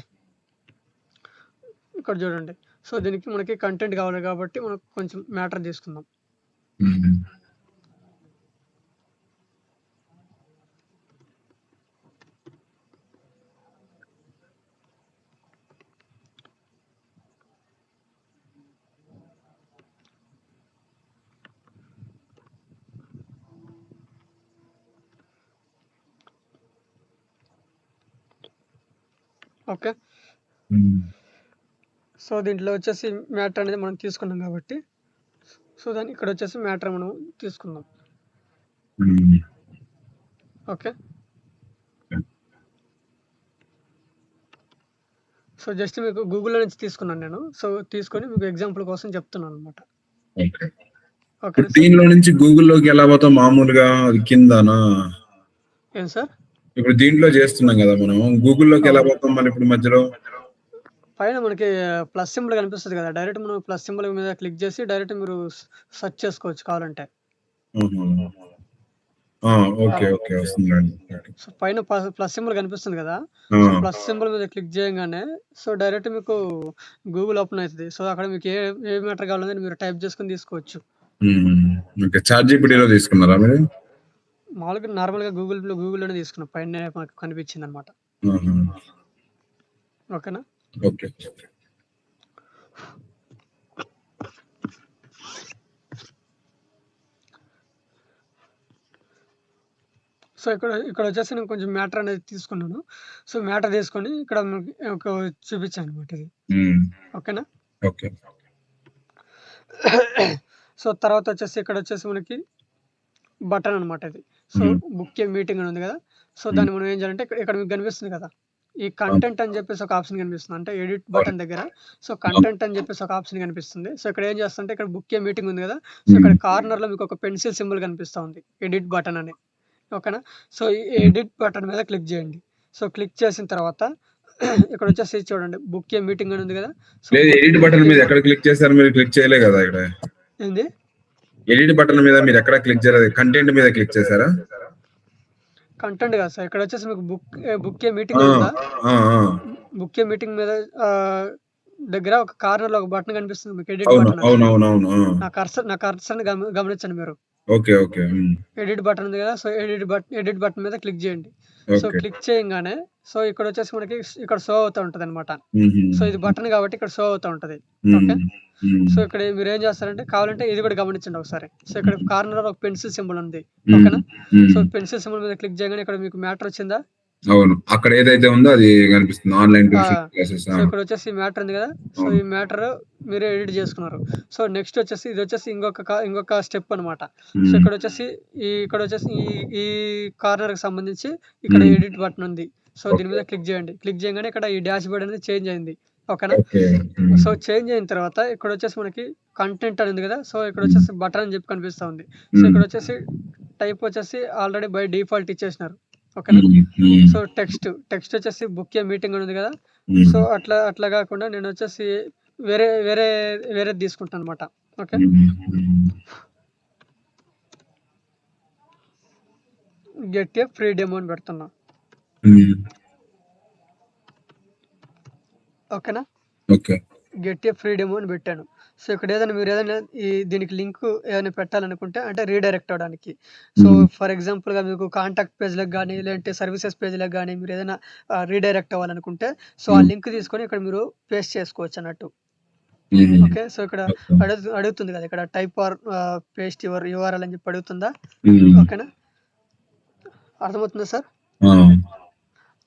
ఇక్కడ చూడండి. సో, దీనికి మనకి కంటెంట్ కావాలి కాబట్టి మనం కొంచెం మ్యాటర్ తీసుకుందాం. హ్మ్. ఓకే. హ్మ్. సో, దీంట్లో వచ్చేసి మ్యాటర్ అనేది మనం తీసుకున్నాం కాబట్టి సో, దాన్ని ఇక్కడొచ్చేసి మ్యాటర్ మనం తీసుకుందాం. హ్మ్. ఓకే. సో, జస్ట్ మీకు గూగుల్‌లో నుంచి తీసుకున్నాను నేను. సో, తీసుకొని మీకు ఎగ్జాంపుల్ కోసం చెప్తున్నాననమాట. ఓకే. ఇప్పుడు ఓకేనా సార్? దీనిలో నుంచి గూగుల్‌లోకి ఎలా పోతాం మామూలుగా అది కిందనా? ఏం సార్? ఇప్పుడు దీంట్లో చేస్తున్నాం గదా! మనం. గూగుల్‌లోకి ఎలా అవును. పోతాం మరిప్పుడు మధ్యలో? పైన మనకి ప్లస్ సింబల్ కనిపిస్తది కదా! డైరెక్ట్ మనం ప్లస్ సింబల్ మీద క్లిక్ చేసి డైరెక్ట్ మీరు సెర్చ్ చేసుకోవచ్చు కావాలంటే. ఆహా! ఆ! ఓకే. అలా. ఓకే. వస్తుందిలెండి. ఓకే. సో, పైన ప్లస్ సింబల్ కనిపిస్తుంది కదా! ఆ! సో, ప్లస్ సింబల్ మీద క్లిక్ చేయంగానే సో, డైరెక్ట్ మీకు గూగుల్ ఓపెన్ అయితది. సో, అక్కడ మీకు ఏ మ్యాటర్ కావాలనేది మీరు టైప్ చేసుకొని తీసుకోవచ్చు. హ్మ్. ఓకే. చాట్‌జీపీటీలో తీసుకున్నారా మీరు? మామూలుగా నార్మల్‌గా గూగుల్‌లోనే తీసుకున్నా. పైనే మాకు కనిపించిందనమాట. ఆహా! ఓకేనా? ఓకే. సో, ఇక్కడొచ్చేసి నేను కొంచెం మ్యాటర్ అనేది తీసుకున్నాను. సో, మ్యాటర్ తీసుకొని ఇక్కడ మీకు చూపించాననమాట ఇది. హ్మ్. ఓకేనా? ఓకే. సో, తర్వాతొచ్చేసి ఇక్కడొచ్చేసి మనకి బటన్ అనమాట ఇది. సో, హ్మ్. బుక్ ఏ మీటింగ్ అని ఉంది కదా! సో, హ్మ్. దాన్ని మనం ఏం చేయాలంటే ఇక్కడ ఇక్కడ మీకు కనిపిస్తుంది కదా! ఈ అవును. కంటెంట్ అని చెప్పేసి ఒక ఆప్షన్ కనిపిస్తుంది. అంటే ఎడిట్ అవును. బటన్ దగ్గర సో, అవును. కంటెంట్ అని చెప్పేసి ఒక ఆప్షన్ కనిపిస్తుంది. సో, ఇక్కడ ఏం చేస్తంటే ఇక్కడ బుక్ ఏ మీటింగ్ ఉంది కదా! సో, ఇక్కడ హ్మ్. కార్నర్‌లో మీకు ఒక పెన్సిల్ సింబల్ కనిపిస్తా ఉంది. ఎడిట్ బటన్ అని. ఓకేనా? సో, ఈ హ్మ్. ఎడిట్ బటన్ మీద క్లిక్ చేయండి. సో, క్లిక్ చేసిన తర్వాత ఇక్కడొచ్చేసి చూడండి బుక్ ఏ మీటింగ్ అని ఉంది కదా! సో, లేదు ఎడిట్ బుక్ బటన్ ఏ మీద ఎక్కడ క్లిక్ చేసారు మీరు? క్లిక్ చేయలే గదా! ఇక్కడ. ఏంది? ఎడిట్ బటన్ మీద మీరు ఎక్కడ క్లిక్ చేయలేదు, కంటెంట్ మీద క్లిక్ చేశారా? కంటెంట్ కాదు సార్. ఇక్కడ వచ్చేసి మీకు బుక్ ఏ ఆ, మీటింగ్ అని ఉందా? ఆ, ఆ. బుక్ ఏ మీటింగ్ మీద దగ్గర ఒక కార్నర్‌లో ఒక బటన్ కనిపిస్తుంది మీకు, ఎడిట్ అవును, బటన్ అని. అవునవునవును. నా కర్సర్‌ని గమనించండి మీరు. Okay, okay. ఎడిట్ బటన్ ఉంది కదా! సో, ఎడిట్ బటన్ మీద క్లిక్ చేయండి. So, okay. క్లిక్ చేయంగానే సో, ఇక్కడొచ్చేసి మనకి ఇక్కడ షో అవుతా ఉంటదనమాట. హుహు. సో, ఇది బటన్ కాబట్టి ఇక్కడ షో అవుతా ఉంటది. హ్మ్. ఓకే. హ్మ్. సో, ఇక్కడ మీరేం చేస్తారంటే కావాలంటే ఇది కూడా గమనించండి ఒకసారి. సో, ఇక్కడ కార్నర్‌లో ఒక పెన్సిల్ సింబల్ ఉంది. హ్మ్. ఓకేనా? సో, హ్మ్. పెన్సిల్ సింబల్ మీద క్లిక్ చేయగానే ఇక్కడ మీకు మ్యాటర్ వచ్చిందా? అవును. అక్కడ ఏదైతే ఉందో అది కనిపిస్తుంది. ఆన్‌లైన్ ఆ! Tuition classes. సో, ఇక్కడొచ్చేసి మ్యాటర్ ఉంది కదా! సో, అవును. ఈ మ్యాటర్ మీరే ఎడిట్ చేసుకున్నారు. సో, నెక్స్ట్ వచ్చేసి ఇదొచ్చేసి ఇంకొక స్టెప్ అనమాట. సో, హ్మ్. ఇక్కడొచ్చేసి ఈ ఈ కార్నర్‌కి సంబంధించి ఇక్కడ ఎడిట్ బటన్ ఉంది. సో, దీని మీద క్లిక్ చేయండి. క్లిక్ చేయంగానే ఇక్కడ ఈ డాష్ బోర్డ్ అనేది చేంజ్ అయింది. ఓకేనా? ఓకే. సో, చేంజ్ అయిన తర్వాత ఇక్కడొచ్చేసి మనకి కంటెంట్ అని ఉంది కదా! సో, ఇక్కడొచ్చేసి బటన్ అని చెప్పి కనిపిస్తా ఉంది. సో, ఇక్కడొచ్చేసి టైప్ వచ్చేసి ఆల్రెడీ బై డిఫాల్ట్ ఇచ్చేసినారు. ఓకేనా? సో, టెక్స్ట్ వచ్చేసి బుక్ ఏ మీటింగ్ అని ఉంది కదా! సో, అట్లా కాకుండా నేనొచ్చేసి వేరేది తీసుకుంటాననమాట. Okay. Get a free demo అని పెడుతున్నా. ఓకేనా? Okay. Get a free demo అని పెట్టాను. సో, ఇక్కడ మీరు ఏదైనా దీనికి లింక్ ఏమైనా పెట్టాలనుకుంటే అంటే రీడైరెక్ట్ అవ్వడానికి. సో, ఫర్ ఎగ్జాంపుల్‌గా మీకు కాంటాక్ట్ పేజ్‌లకు గాని, లేదంటే సర్వీసెస్ పేజ్‌లకు గాని మీరు ఏదైనా రీడైరెక్ట్ అవ్వాలనుకుంటే సో, ఆ లింక్ తీసుకొని ఇక్కడ మీరు పేస్ట్ చేసుకోవచ్చన్నట్టు. ఓకే. సో, ఇక్కడ అడుగుతుంది కదా! ఇక్కడ type or paste your URL అని చెప్పి అడుగుతుందా? ఓకేనా? అర్థమవుతుందా సార్?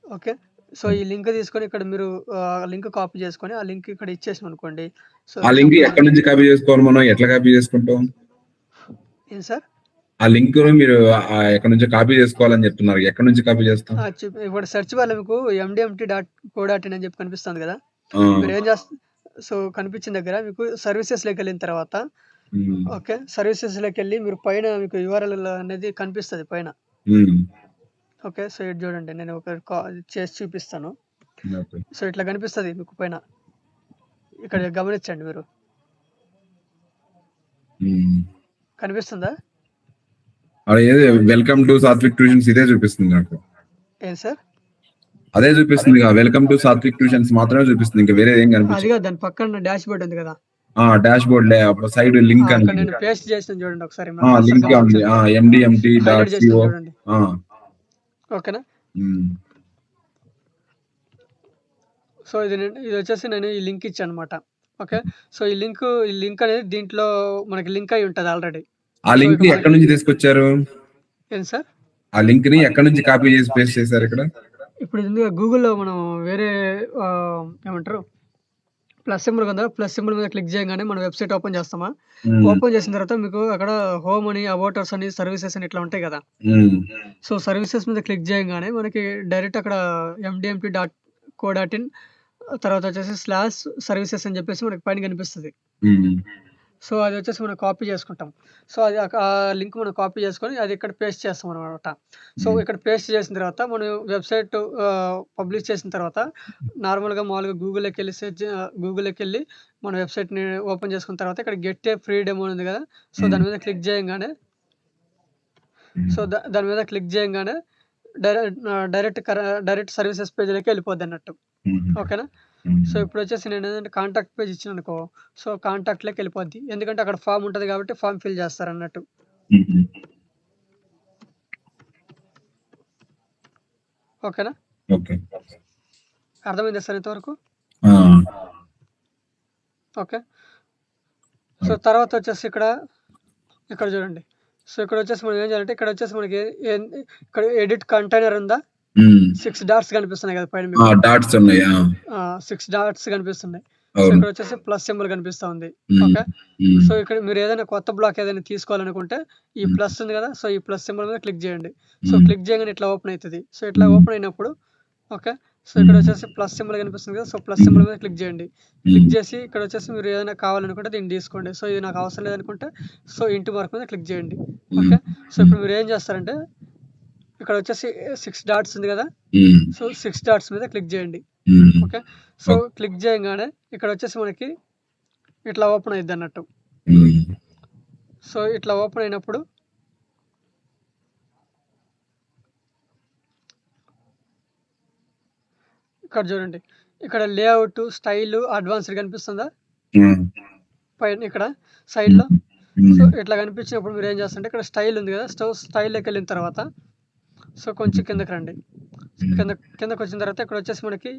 ఓకే. సో, ఈ లింక్ తీసుకొని ఇక్కడ మీరు లింక్ కాపీ చేసుకొని ఆ లింక్ ఇక్కడ ఇచ్చేసామనుకోండి. సో, ఆ లింక్ ఎక్కడి నుంచి కాపీ చేసుకోవాలి మనం? ఎట్లా కాపీ చేసుకుంటాం? ఏం సార్? ఆ లింక్‌ను మీరు ఎక్కడి నుంచో కాపీ చేసుకోవాలని చెప్తున్నారు. ఎక్కడి నుంచి కాపీ చేస్తాం? ఇప్పుడు సెర్చ్ బార్‌లో మీకు mdmt.co.in అని చెప్పి కనిపిస్తుంది కదా! ఆ! మీరేం సో, కనిపించిన దగ్గర మీకు సర్వీసెస్‌లోకెళ్ళిన తర్వాత హ్మ్. ఓకే. సర్వీసెస్‌లోకెళ్ళి మీరు పైన మీకు యూఆర్ఎల్ అనేది కనిపిస్తది పైన. ఓకే. సో, ఇది చూడండి నేను చేసి చూపిస్తాను. ఓకే. సో, ఇట్లా కనిపిస్తది మీకు పైన. ఇక్కడ గమనించండి మీరు. కనిపిస్తుందా? ఏది వెల్కమ్ టు సాత్విక్ ట్యూషన్స్ ఇదే చూపిస్తుంది నాకు. ఏం సార్? అదే చూపిస్తుంది. వెల్కమ్ టు సాత్విక్ ట్యూషన్స్ మాత్రమే చూపిస్తుంది. ఇంకా వేరేది ఏం అది కనిపించదు. కాదు దాని పక్కన డాష్ బోర్డ్ ఉంది కదా! డాష్ బోర్డ్ సైడ్ లింక్ ఇక్కడ అని. నేను పేస్ట్ చేసినాను చూడండి ఒకసారి. లింక్ ఉంది. హైలైట్ చేసినాను mdmt.co. చూడండి. ఓకేనా? సో, ఇది వచ్చేసి నేను ఈ లింక్ ఇచ్చానన్నమాట. ఓకే. సో, ఈ లింక్ అనేది దీంట్లో మనకి లింక్ అయ్యి ఉంటది ఆల్రెడీ. ఆ లింక్ ఎక్కడి నుంచి తీసుకొచ్చారు? ఏం సార్? ఆ లింక్‌ని ఎక్కడి నుంచి కాపీ చేసి పేస్ట్ చేశారు ఇక్కడ? ఇప్పుడు ఇది గూగుల్‌లో మనం వేరే ఏమంటారు ప్లస్ సింబల్ కదా! ప్లస్ సింబల్ మీద క్లిక్ చేయగానే మనం వెబ్‌సైట్ ఓపెన్ చేస్తామా? ఓపెన్ చేసిన తర్వాత మీకు అక్కడ హోమ్ అని, అబౌట్ అస్ అని, సర్వీసెస్ అని ఇట్లా ఉంటాయి కదా! సో, సర్వీసెస్ మీద క్లిక్ చేయంగానే మనకి డైరెక్ట్ అక్కడ mdmt.co.in తర్వాత వచ్చేసి /సర్వీసెస్ అని చెప్పేసి మనకి పైన కనిపిస్తది. సో, అది వచ్చేసి మనం కాపీ చేసుకుంటాం. సో, అది ఆ లింక్ మనం కాపీ చేసుకొని అది ఇక్కడ పేస్ట్ చేస్తామనమాట. సో, ఇక్కడ పేస్ట్ చేసిన తర్వాత మనం వెబ్‌సైట్ పబ్లిష్ చేసిన తర్వాత మామూలుగా గూగుల్‌లోకెళ్ళి మన వెబ్‌సైట్‌ని ఓపెన్ చేసుకున్న తర్వాత ఇక్కడ గెట్ ఏ ఫ్రీ డెమో ఉంది కదా! సో, దాని మీద క్లిక్ చేయంగానే దాని మీద క్లిక్ చేయంగానే డైరెక్ట్ సర్వీసెస్ పేజ్‌లోకి వెళ్ళిపోద్దన్నట్టు. ఓకేనా? సో, ఇప్పుడొచ్చేసి నేనేంటంటే కాంటాక్ట్ పేజ్ ఇచ్చాననుకో, సో, కాంటాక్ట్‌లోకి వెళ్ళిపోద్ది. ఎందుకంటే అక్కడ ఫార్మ్ ఉంటది కాబట్టి ఫార్మ్ ఫిల్ చేస్తారన్నట్టు. ఓకేనా? ఓకే. అర్థమైందా సార్ ఇంతవరకు? ఓకే. సో, తర్వాత వచ్చేసి ఇక్కడ చూడండి. సో, ఇక్కడొచ్చేసి మనం ఏం చేయాలంటే ఇక్కడొచ్చేసి మనకి ఇక్కడ ఎడిట్ కంటైనర్ ఉందా? 6 డాట్స్ కనిపిస్తున్నాయి కదా! పైన మీకు. డాట్స్ ఉన్నాయి. 6 డాట్స్ కనిపిస్తున్నాయి. సో, ఇక్కడొచ్చేసి ప్లస్ సింబల్ కనిపిస్తా ఉంది. ఓకే. సో, ఇక్కడ మీరు ఏదైనా కొత్త బ్లాక్ ఏదైనా తీసుకోవాలనుకుంటే ఈ ప్లస్ ఉంది కదా! సో, ఈ ప్లస్ సింబల్ మీద క్లిక్ చేయండి. సో, క్లిక్ చేయగానే ఇట్లా ఓపెన్ అయితది. సో, ఇట్లా ఓపెన్ అయినప్పుడు ఓకే. సో, ఇక్కడొచ్చేసి ప్లస్ సింబల్ కనిపిస్తుంది కదా! సో, ప్లస్ సింబల్ మీద క్లిక్ చేయండి. క్లిక్ చేసి ఇక్కడొచ్చేసి మీరు ఏదైనా కావాలనుకుంటే దీన్ని తీసుకోండి. సో, ఇది నాకు అవసరం లేదనుకుంటే సో, ఇంటూ మార్క్ మీద క్లిక్ చేయండి. ఓకే. సో, ఇప్పుడు మీరు ఏం చేస్తారంటే ఇక్కడొచ్చేసి 6 డాట్స్ ఉంది కదా! సో, 6 డాట్స్ మీద క్లిక్ చేయండి. ఓకే. సో, క్లిక్ చేయంగానే ఇక్కడొచ్చేసి మనకి ఇట్లా ఓపెన్ అయిద్దన్నట్టు. సో, ఇట్లా ఓపెన్ అయినప్పుడు ఇక్కడ చూడండి. ఇక్కడ లేఔట్, స్టైలు, అడ్వాన్స్‌డ్ కనిపిస్తుందా? హ్మ్. పైన ఇక్కడ సైడ్‌లో. హ్మ్. సో, హ్మ్. ఇట్లా కనిపించినప్పుడు మీరేం చేస్తారంటే ఇక్కడ స్టైల్ ఉంది కదా! స్టైల్‌లోకెళ్ళిన తర్వాత సో, కొంచెం కిందకి రండి. హ్మ్. కిందకొచ్చిన తర్వాత ఇక్కడొచ్చేసి మనకి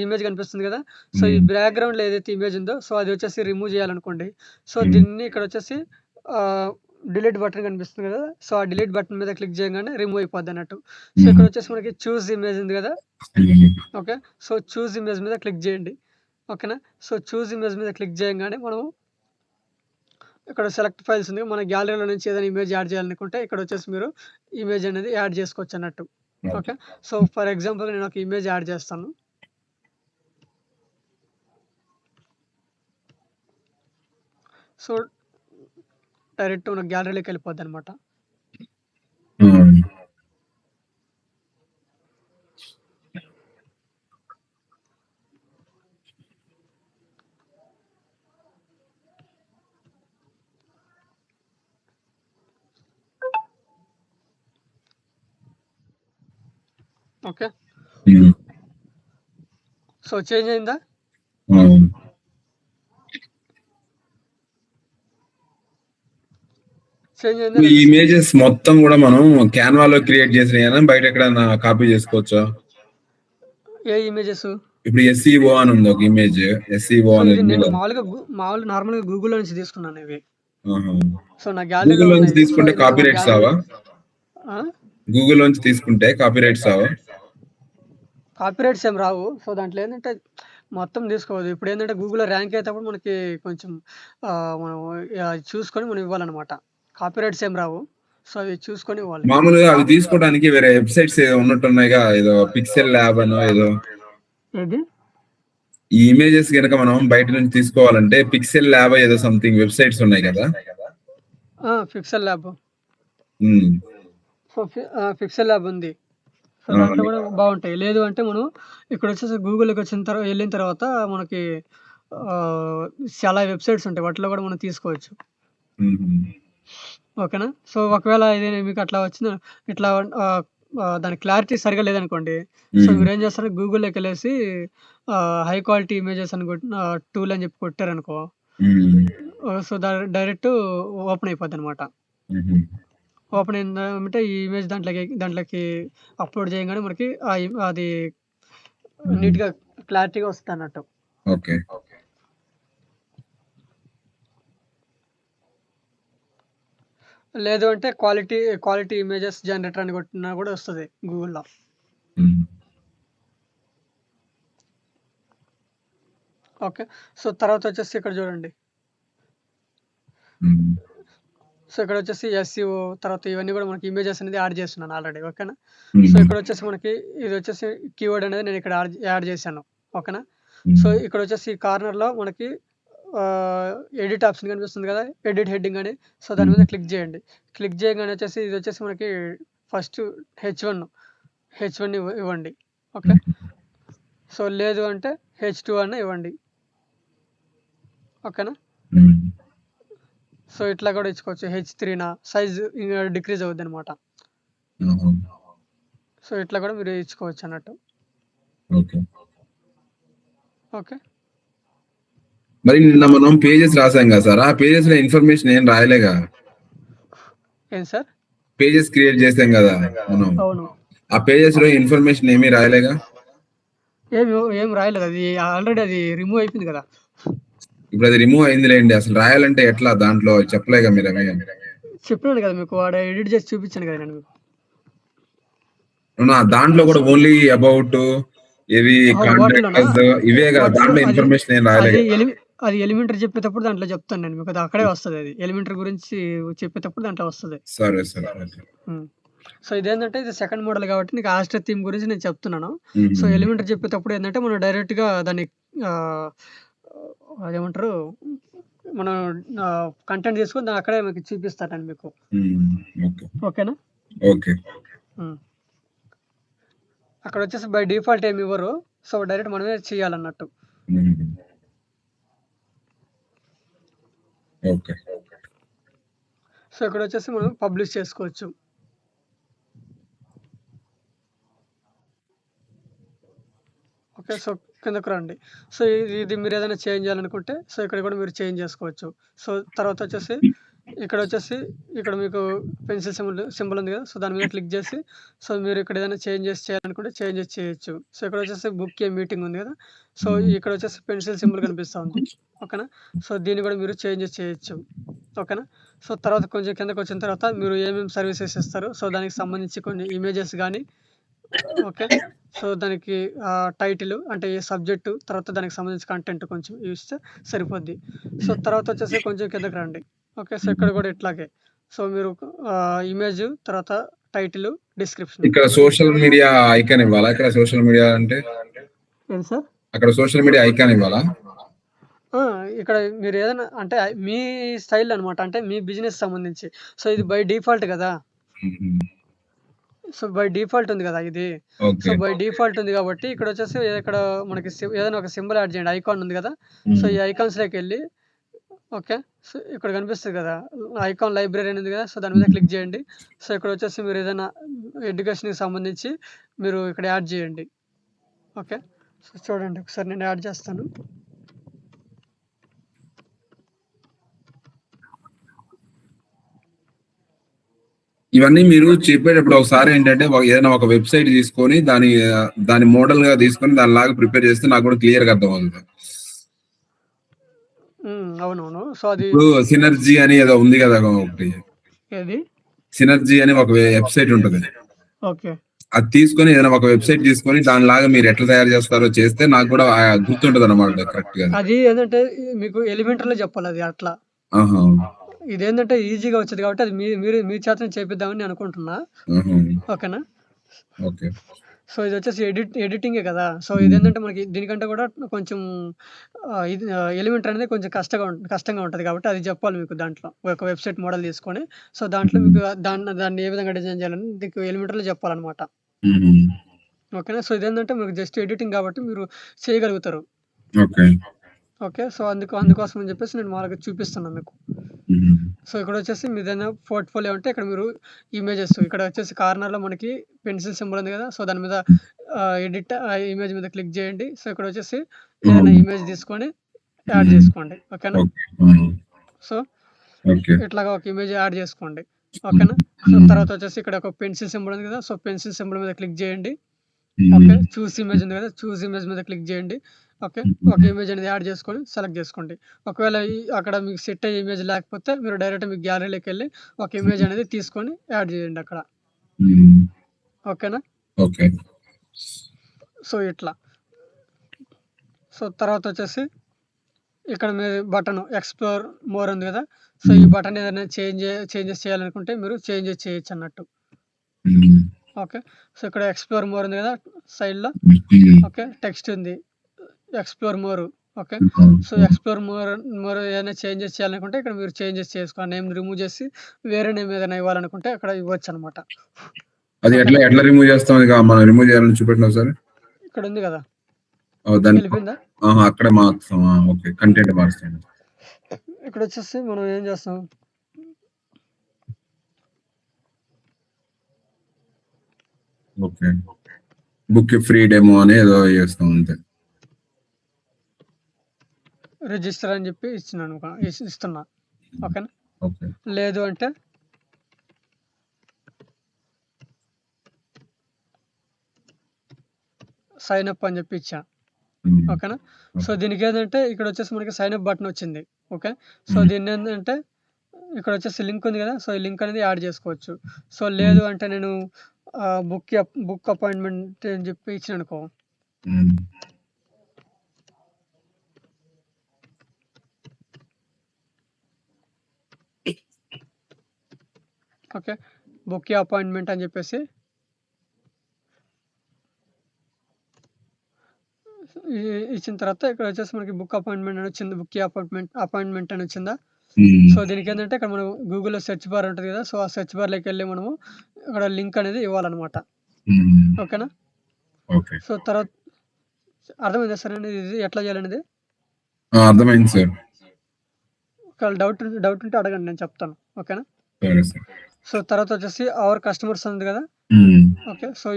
ఇమేజ్ కనిపిస్తుంది కదా! సో, ఈ హ్మ్. బ్యాక్‌గ్రౌండ్‌లో ఏదైతే ఇమేజ్ ఉందో సో, అది వచ్చేసి రిమూవ్ చేయాలనుకోండి. సో, హ్మ్. దీన్ని ఇక్కడొచ్చేసి డిలీట్ బటన్ కనిపిస్తుంది కదా! సో, ఆ డిలీట్ బటన్ మీద క్లిక్ చేయంగానే రిమూవ్ అయిపోద్దన్నట్టు. సో, హ్మ్. ఇక్కడొచ్చేసి మనకి చూస్ ఇమేజ్ ఉంది కదా! హ్మ్. ఓకే. సో, చూస్ ఇమేజ్ మీద క్లిక్ చేయండి. ఓకేనా? సో, చూస్ ఇమేజ్ మీద క్లిక్ చేయంగానే మనం ఇక్కడ సెలెక్ట్ ఫైల్స్ ఉంది. మన గ్యాలరీలో నుంచి ఏదైనా ఇమేజ్ యాడ్ చేయాలనుకుంటే ఇక్కడొచ్చేసి మీరు ఇమేజ్ అనేది యాడ్ చేసుకోవచ్చన్నట్టు. Okay. Okay. So, for example నేను ఒక ఇమేజ్ యాడ్ చేస్తాను. సో, డైరెక్ట్ మన గ్యాలరీలోకెళ్ళిపోద్దనమాట. హ్మ్. ఓకే. హ్మ్. సో, చేంజ్ అయిందా? అవును. చేంజ్ అయిందా ఇప్పుడు ఈ లేదా సార్? ఇమేజెస్ మొత్తం గూడా మనం క్యాన్వాలో క్రియేట్ చేసినయేనా? బయట ఎక్కడన్నా కాపీ చేసుకోవచ్చా? ఏ ఇమేజెస్? ఇప్పుడు ఎస్‌ఈఓ అని ఉంది ఒక ఇమేజ్. ఎస్‌ఈఓ సో, అనేది ఇది ఉంది నేను కదా! మామూలుగా నార్మల్‌గా గూగుల్‌లో నుంచి తీసుకున్నాను ఇవి. ఆహా! సో, నా గ్యాలరీలో గూగుల్‌లో నుంచి ఉన్నాయి. సో, తీసుకుంటే నేను నా కాపీరైట్స్ గ్యాలరీ రావా? ఆ? గూగుల్‌లో నుంచి తీసుకుంటే కాపీరైట్స్ రావా? కాపీరైట్స్ ఏం రావు. సో, దాంట్లో ఏందంటే మొత్తం తీసుకోవద్దు. ఇప్పుడేందంటే గూగుల్‌లో ర్యాంక్ అయ్యేటప్పుడు మనకి కొంచెం మనం చూసుకొని మనం ఇవ్వాలనమాట. కాపీరైట్స్ ఏం రావు. సో, అవి చూసుకొని ఇవ్వాలి. మామూలుగా అవి తీసుకోవడానికి వేరే వెబ్‌సైట్స్ ఏదో ఉన్నట్టున్నాయిగా. ఏదో పిక్సెల్ ల్యాబ్ అనో ఏదో. ఏది? ఈ ఇమేజెస్ గనక మనం బయట నుంచి తీసుకోవాలంటే పిక్సెల్ ల్యాబ్ ఏదో సంథింగ్ వెబ్‌సైట్స్ ఉన్నాయి కదా! Pixel lab. హ్మ్. సో, పిక్సెల్ ల్యాబ్ ఉంది. సో, ఆ! దాంట్లో గూడా బావుంటాయి. లేదు అంటే మనం ఇక్కడొచ్చేసి గూగుల్‌లోకొచ్చిన ఎళ్ళిన తర్వాత మనకి ఆహ్, చాలా వెబ్‌సైట్స్ ఉంటాయి. వాటిలో గూడా మనం తీసుకోవచ్చు. హుహు. ఓకేనా? సో, ఒకవేళ ఇది మీకు అట్లా వచ్చిన ఇట్లా ఆహ్, దాని క్లారిటీ సరిగ్గా లేదనుకోండి. So, hmm. మీరేం చేస్తారు గూగుల్‌లోకెళ్ళేసి హై క్వాలిటీ ఇమేజెస్ అని టూల్ అని చెప్పి కొట్టారనుకో. హ్మ్. సో, డైరెక్ట్ ఓపెన్ అయిపోద్దనమాట. హుహు. ఓపెన్ అయిందంటే ఈ ఇమేజ్ దాంట్లోకి అప్‌లోడ్ చేయంగానే మనకి అది హుహు. నీట్‌గా క్లారిటీగా వస్తదన్నట్టు. ఓకే. లేదు అంటే క్వాలిటీ ఇమేజెస్ జనరేటర్ అని కొట్టినా కూడా వస్తది గూగుల్‌లో. హ్మ్. ఓకే. సో, తర్వాతొచ్చేసి ఇక్కడ చూడండి. హ్మ్. సో, ఇక్కడొచ్చేసి ఎస్‌ఈఓ తర్వాత ఇవన్నీ గూడా మనకి ఇమేజెస్ అనేది యాడ్ చేస్తున్నాను ఆల్రెడీ. ఓకేనా? సో, హుహు. ఇక్కడొచ్చేసి మనకి ఇదొచ్చేసి కీవర్డ్ అనేది నేను ఇక్కడ యాడ్ చేశాను. ఓకేనా? సో, హ్మ్. ఇక్కడొచ్చేసి కార్నర్‌లో మనకి ఆహ్, ఎడిట్ ఆప్షన్ కనిపిస్తుంది కదా! ఎడిట్ హెడ్డింగ్ అని. సో, దాని మీద హ్మ్. క్లిక్ చేయండి. క్లిక్ చేయగానే వచ్చేసి ఇదొచ్చేసి మనకి ఫస్ట్ హెచ్1, హెచ్1 ఇవ్వండి. ఓకే. హుహు. సో, లేదు అంటే హెచ్2 అన్నా ఇవ్వండి. ఓకేనా? హ్మ్. సో, ఇట్లా కూడా ఇచ్చుకోవచ్చు. హెచ్3నా సైజ్ ఇంగ డిక్రీజ్ అవుద్దనమాట. ఆహా! సో, ఇట్లా కూడా మీరు ఇచ్చుకోవచ్చన్నట్టు. ఓకే. ఓకే. మరి నిన్న మనం పేజెస్ రాసాం కదా సార్! ఆ పేజెస్‌లో ఇన్ఫర్మేషన్ ఏం రాయలేగా? ఏంటి సార్? పేజెస్ క్రియేట్ చేసాం గదా! మనం. అవును. ఆ పేజెస్‌లో ఇన్ఫర్మేషన్ ఏమి రాయలేగా? ఏం రాయలేదు. అది ఆల్రెడీ అది రిమూవ్ అయిపోయింది కదా! ఇప్పుడది రిమూవ్ అయిందిలెండి. అసలు రాయాలంటే ఎట్లా దాంట్లో చెప్పలేగా మీరవి? చెప్పినాను కదా మీకు. ఆడ ఎడిట్ చేసి చూపించాను కదా నేను మీకు. అవునా? దాంట్లో గూడా ఓన్లీ అబౌట్ ఇవి వాటిలోనా? కాంటాక్టర్స్ ఇవే గదా! వాటిలో దాంట్లో ఇన్ఫర్మేషన్ ఏం రాయలే అది గదా! అది ఎలిమెంటరీ చెప్పేటప్పుడు దాంట్లో చెప్తాను నేను మీకు. అది అక్కడే వస్తదది. ఎలిమెంటరీ గురించి చెప్పేటప్పుడు దాంట్లో వస్తది. సరే. సరే. ఓకే. హ్మ్. సో, ఇదేంటంటే ఇది సెకండ్ మోడల్ కాబట్టి నీకు ఆస్ట్రో థీమ్ గురించి నేను చెప్తున్నాను. సో, హుహు. ఎలిమెంటరీ చెప్పేటప్పుడు ఏందంటే మనం డైరెక్ట్‌గా దాన్ని ఆహ్, అదేమంటారు మనం కంటెంట్ తీసుకొని అక్కడే మీకు చూపిస్తానండి మీకు. హ్మ్. ఓకే. ఓకేనా? ఓకే. హ్మ్. అక్కడొచ్చేసి బై డిఫాల్ట్ ఏమివ్వరు. సో, డైరెక్ట్ మనమే చేయాలన్నట్టు. హుహు. ఓకే. సో, ఇక్కడొచ్చేసి మనం పబ్లిష్ చేసుకోవచ్చు. ఓకే. సో, కిందకు రండి. సో, ఇది మీరేదైనా చేంజ్ చేయాలనుకుంటే, సో, ఇక్కడ కూడా మీరు చేంజ్ చేసుకోవచ్చు. సో, తర్వాతొచ్చేసి ఇక్కడొచ్చేసి ఇక్కడ మీకు పెన్సిల్ సింబల్ ఉంది కదా! సో, దాని మీద క్లిక్ చేసి, సో, మీరు ఇక్కడ ఏదైనా చేంజెస్ చేయాలనుకుంటే చేంజెస్ చేయొచ్చు. సో, ఇక్కడొచ్చేసి బుక్ ఏ మీటింగ్ ఉంది కదా! సో, ఇక్కడొచ్చేసి పెన్సిల్ సింబల్ కనిపిస్తా ఉంది. ఓకేనా? సో, దీన్ని కూడా మీరు చేంజెస్ చేయొచ్చు. ఓకేనా? సో, తర్వాత కొంచెం కిందకొచ్చిన తర్వాత మీరు ఏమేమి సర్వీసెస్ ఇస్తారో, సో, దానికి సంబంధించి కొన్ని ఇమేజెస్ గానీ ఓకే. సో, దానికి టైటిలు అంటే ఏ సబ్జెక్టు, తర్వాత దానికి సంబంధించిన కంటెంట్ కొంచెం ఇస్తే సరిపోద్ది. సో, తర్వాతొచ్చేసి కొంచెం కిందకి రండి. ఓకే. సో, ఇక్కడ కూడా ఇట్లాగే. సో, మీరు ఇమేజ్ తర్వాత టైటిలు, డిస్క్రిప్షన్. ఇక్కడ సోషల్ మీడియా ఐకాన్ ఇవ్వాలా? ఇక్కడ సోషల్ మీడియా అంటే ఏంటి సార్? అక్కడ సోషల్ మీడియా ఐకాన్ ఇవ్వాలా? ఆ! ఇక్కడ మీరేదైనా అంటే మీ స్టైల్ అనమాట. అంటే మీ బిజినెస్ సంబంధించి. సో, ఇది బై డిఫాల్ట్ గదా! హుహు. సో, బై డిఫాల్ట్ ఉంది గదా! ఇది. So, okay. బై డిఫాల్ట్ ఉంది గాబట్టి ఇక్కడొచ్చేసి ఇక్కడ మనకి ఏదైనా ఒక సింబల్ యాడ్ చేయండి. ఐకాన్ ఉంది గదా! సో, ఈ ఐకాన్స్‌లోకెళ్ళి ఓకే. సో, ఇక్కడ కనిపిస్తది గదా! ఐకాన్ లైబ్రరీ అని ఉంది గదా! సో, దాని మీద క్లిక్ చేయండి. సో, ఇక్కడొచ్చేసి మీరేదైనా ఎడ్యుకేషన్‌కి సంబంధించి మీరు ఇక్కడ యాడ్ చేయండి. ఓకే. సో, చూడండి ఒకసారి నేను యాడ్ చేస్తాను. ఇవన్నీ మీరు చెప్పేటప్పుడు ఒకసారి ఏంటంటే ఏదైనా ఒక వెబ్‌సైట్ తీసుకొని దాని మోడల్‌గా తీసుకొని దానిలాగా ప్రిపేర్ చేస్తే నాకు కూడా క్లియర్‌గా అర్థమవుతది. అవునవును. సో, అది ఇప్పుడు సినర్జీ అని ఏదో ఉంది కదా ఒకటి. ఏది? సినర్జీ అని ఒక వెబ్‌సైట్ ఉంటది. ఓకే. అది తీసుకొని ఏదైనా ఒక వెబ్‌సైట్ తీసుకొని దానిలాగా మీరు ఎట్లా తయారు చేస్తారో చేస్తే నాకు కూడా గుర్తుంటదన్నమాట కరెక్ట్‌గా. అది ఏందంటే మీకు ఎలిమెంటరీలో చెప్పాలది అట్లా. ఆహా! ఇదేందంటే ఈజీగా వచ్చేది కాబట్టి అది మీరు మీ చేతనే చేపిద్దామని నేను అనుకుంటున్నా. ఆహా! ఓకేనా? ఓకే. సో, ఇదొచ్చేసి ఎడిటింగే కదా! సో, ఇదేంటంటే మనకి దీనికంటే కూడా కొంచెం ఇది ఎలిమెంటరీ అనేది కొంచెం కష్టంగా ఉంటది కాబట్టి అది చెప్పాలి మీకు దాంట్లో. ఒక వెబ్‌సైట్ మోడల్ తీసుకొని, సో, దాంట్లో మీకు దాన్ని ఏ విధంగా డిజైన్ చేయాలని మీకు ఎలిమెంటరీలో చెప్పాలనమాట. హుహు. ఓకేనా? సో, ఇదేంటంటే మీకు జస్ట్ ఎడిటింగ్ కాబట్టి మీరు చేయగలుగుతారు. ఓకే. ఓకే. సో, అందుకోసం అని చెప్పేసి నేను మామూలుగా చూపిస్తున్నా మీకు. హుహు. సో, ఇక్కడొచ్చేసి మీదేదైనా పోర్ట్‌ఫోలియో ఉంటే ఇక్కడ మీరు ఇమేజెస్ ఇక్కడ వచ్చేసి కార్నర్‌లో మనకి పెన్సిల్ సింబల్ ఉంది కదా! సో, దాని మీద ఎడిట్ ఇమేజ్ మీద క్లిక్ చేయండి. సో, ఇక్కడొచ్చేసి ఏదైనా ఇమేజ్ తీసుకొని యాడ్ చేసుకోండి. ఓకేనా? ఓకే. హ్మ్. So, okay. ఇట్లాగా ఒక ఇమేజ్ యాడ్ చేసుకోండి. ఓకేనా? సో, తర్వాత వచ్చేసి ఇక్కడ ఒక పెన్సిల్ సింబల్ ఉంది కదా! సో, పెన్సిల్ సింబల్ మీద క్లిక్ చేయండి. ఓకే. చూస్ ఇమేజ్ ఉంది కదా! చూస్ ఇమేజ్ మీద క్లిక్ చేయండి. ఓకే. ఒక ఇమేజ్ అనేది యాడ్ చేసుకొని సెలెక్ట్ చేసుకోండి. ఒకవేళ అక్కడ మీకు సెట్ అయ్యే ఇమేజ్ లేకపోతే మీరు డైరెక్ట్ మీ గ్యాలరీలోకెళ్ళి ఒక ఇమేజ్ అనేది తీసుకొని యాడ్ చేయండి అక్కడ. హ్మ్. ఓకేనా? ఓకే. సో, ఇట్లా. సో, తర్వాతొచ్చేసి ఇక్కడ మీ బటన్ ఎక్స్‌ప్లోర్ మోర్ ఉంది కదా! సో, ఈ బటన్ ఏదైనా చేంజెస్ చేయాలనుకుంటే మీరు చేంజెస్ చేయొచ్చన్నట్టు. హ్మ్. ఓకే. సో, ఇక్కడ ఎక్స్‌ప్లోర్ మోర్ ఉంది కదా! సైడ్‌లో. హ్మ్. ఓకే. టెక్స్ట్ ఉంది. Explore more. Okay. Hmm. So, explore more ఏదైనా చేంజెస్ చేయాలనుకుంటే ఇక్కడ మీరు చేంజెస్ చేసుకో నేమ్ రిమూవ్ చేసి వేరే నేమ్ ఏదైనా ఇవ్వాలనుకుంటే అక్కడ ఇవ్వొచ్చనమాట. అది ఎట్లా రిమూవ్ చేస్తాం? ఇక మనం రిమూవ్ చేయాలని చూపెట్టండి ఒకసారి. ఇక్కడ ఉంది కదా! దాన్ని వెళ్ళిపోయిందా? ఆహా! అక్కడే మార్చుతాం. ఓకే. కంటెంట్ మారుస్తాం. ఇక్కడొచ్చేసి మనం ఏం చేస్తాం? ఓకే. బుక్ ఫ్రీ డెమో అని ఏదో చేస్తాం అంతే. రిజిస్టర్ అని చెప్పి ఇస్తున్నా. ఓకేనా? ఓకే. లేదు అంటే సైన్ అప్ అని చెప్పి ఇచ్చా. ఓకేనా? సో, దీనికేందంటే ఇక్కడొచ్చేసి మనకి సైన్ అప్ బటన్ వచ్చింది. ఓకే. సో, దీన్నేందంటే ఇక్కడొచ్చేసి లింక్ ఉంది కదా! సో, ఈ లింక్ అనేది యాడ్ చేసుకోవచ్చు. సో, లేదు అంటే నేను బుక్ అపాయింట్‌మెంట్ అని చెప్పి ఇచ్చిననుకో. హ్మ్. ఓకే. బుక్ అపాయింట్‌మెంట్ అని చెప్పేసి ఇచ్చిన తర్వాత ఇక్కడొచ్చేసి మనకి బుక్ అపాయింట్‌మెంట్ అని వచ్చింది. బుక్ అపాయింట్‌మెంట్ అని వచ్చిందా? సో, దీనికేందంటే ఇక్కడ మనం గూగుల్‌లో సెర్చ్ బార్ ఉంటది కదా! సో, ఆ సెర్చ్ బార్‌లోకెళ్ళి మనము అక్కడ లింక్ అనేది ఇవ్వాలనమాట. ఓకేనా? ఓకే. సో, తర్వాత అర్థమైందా సార్ అనేది ఇది ఎట్లా చేయాలనేది? అర్థమైంది సార్. ఒకవేళ డౌట్ ఉంటే అడగండి నేను చెప్తాను. ఓకేనా? సరే సార్. సో, తర్వాత వచ్చేసి అవర్ కస్టమర్స్ ఉంది గదా! హ్మ్. ఓకే. సో,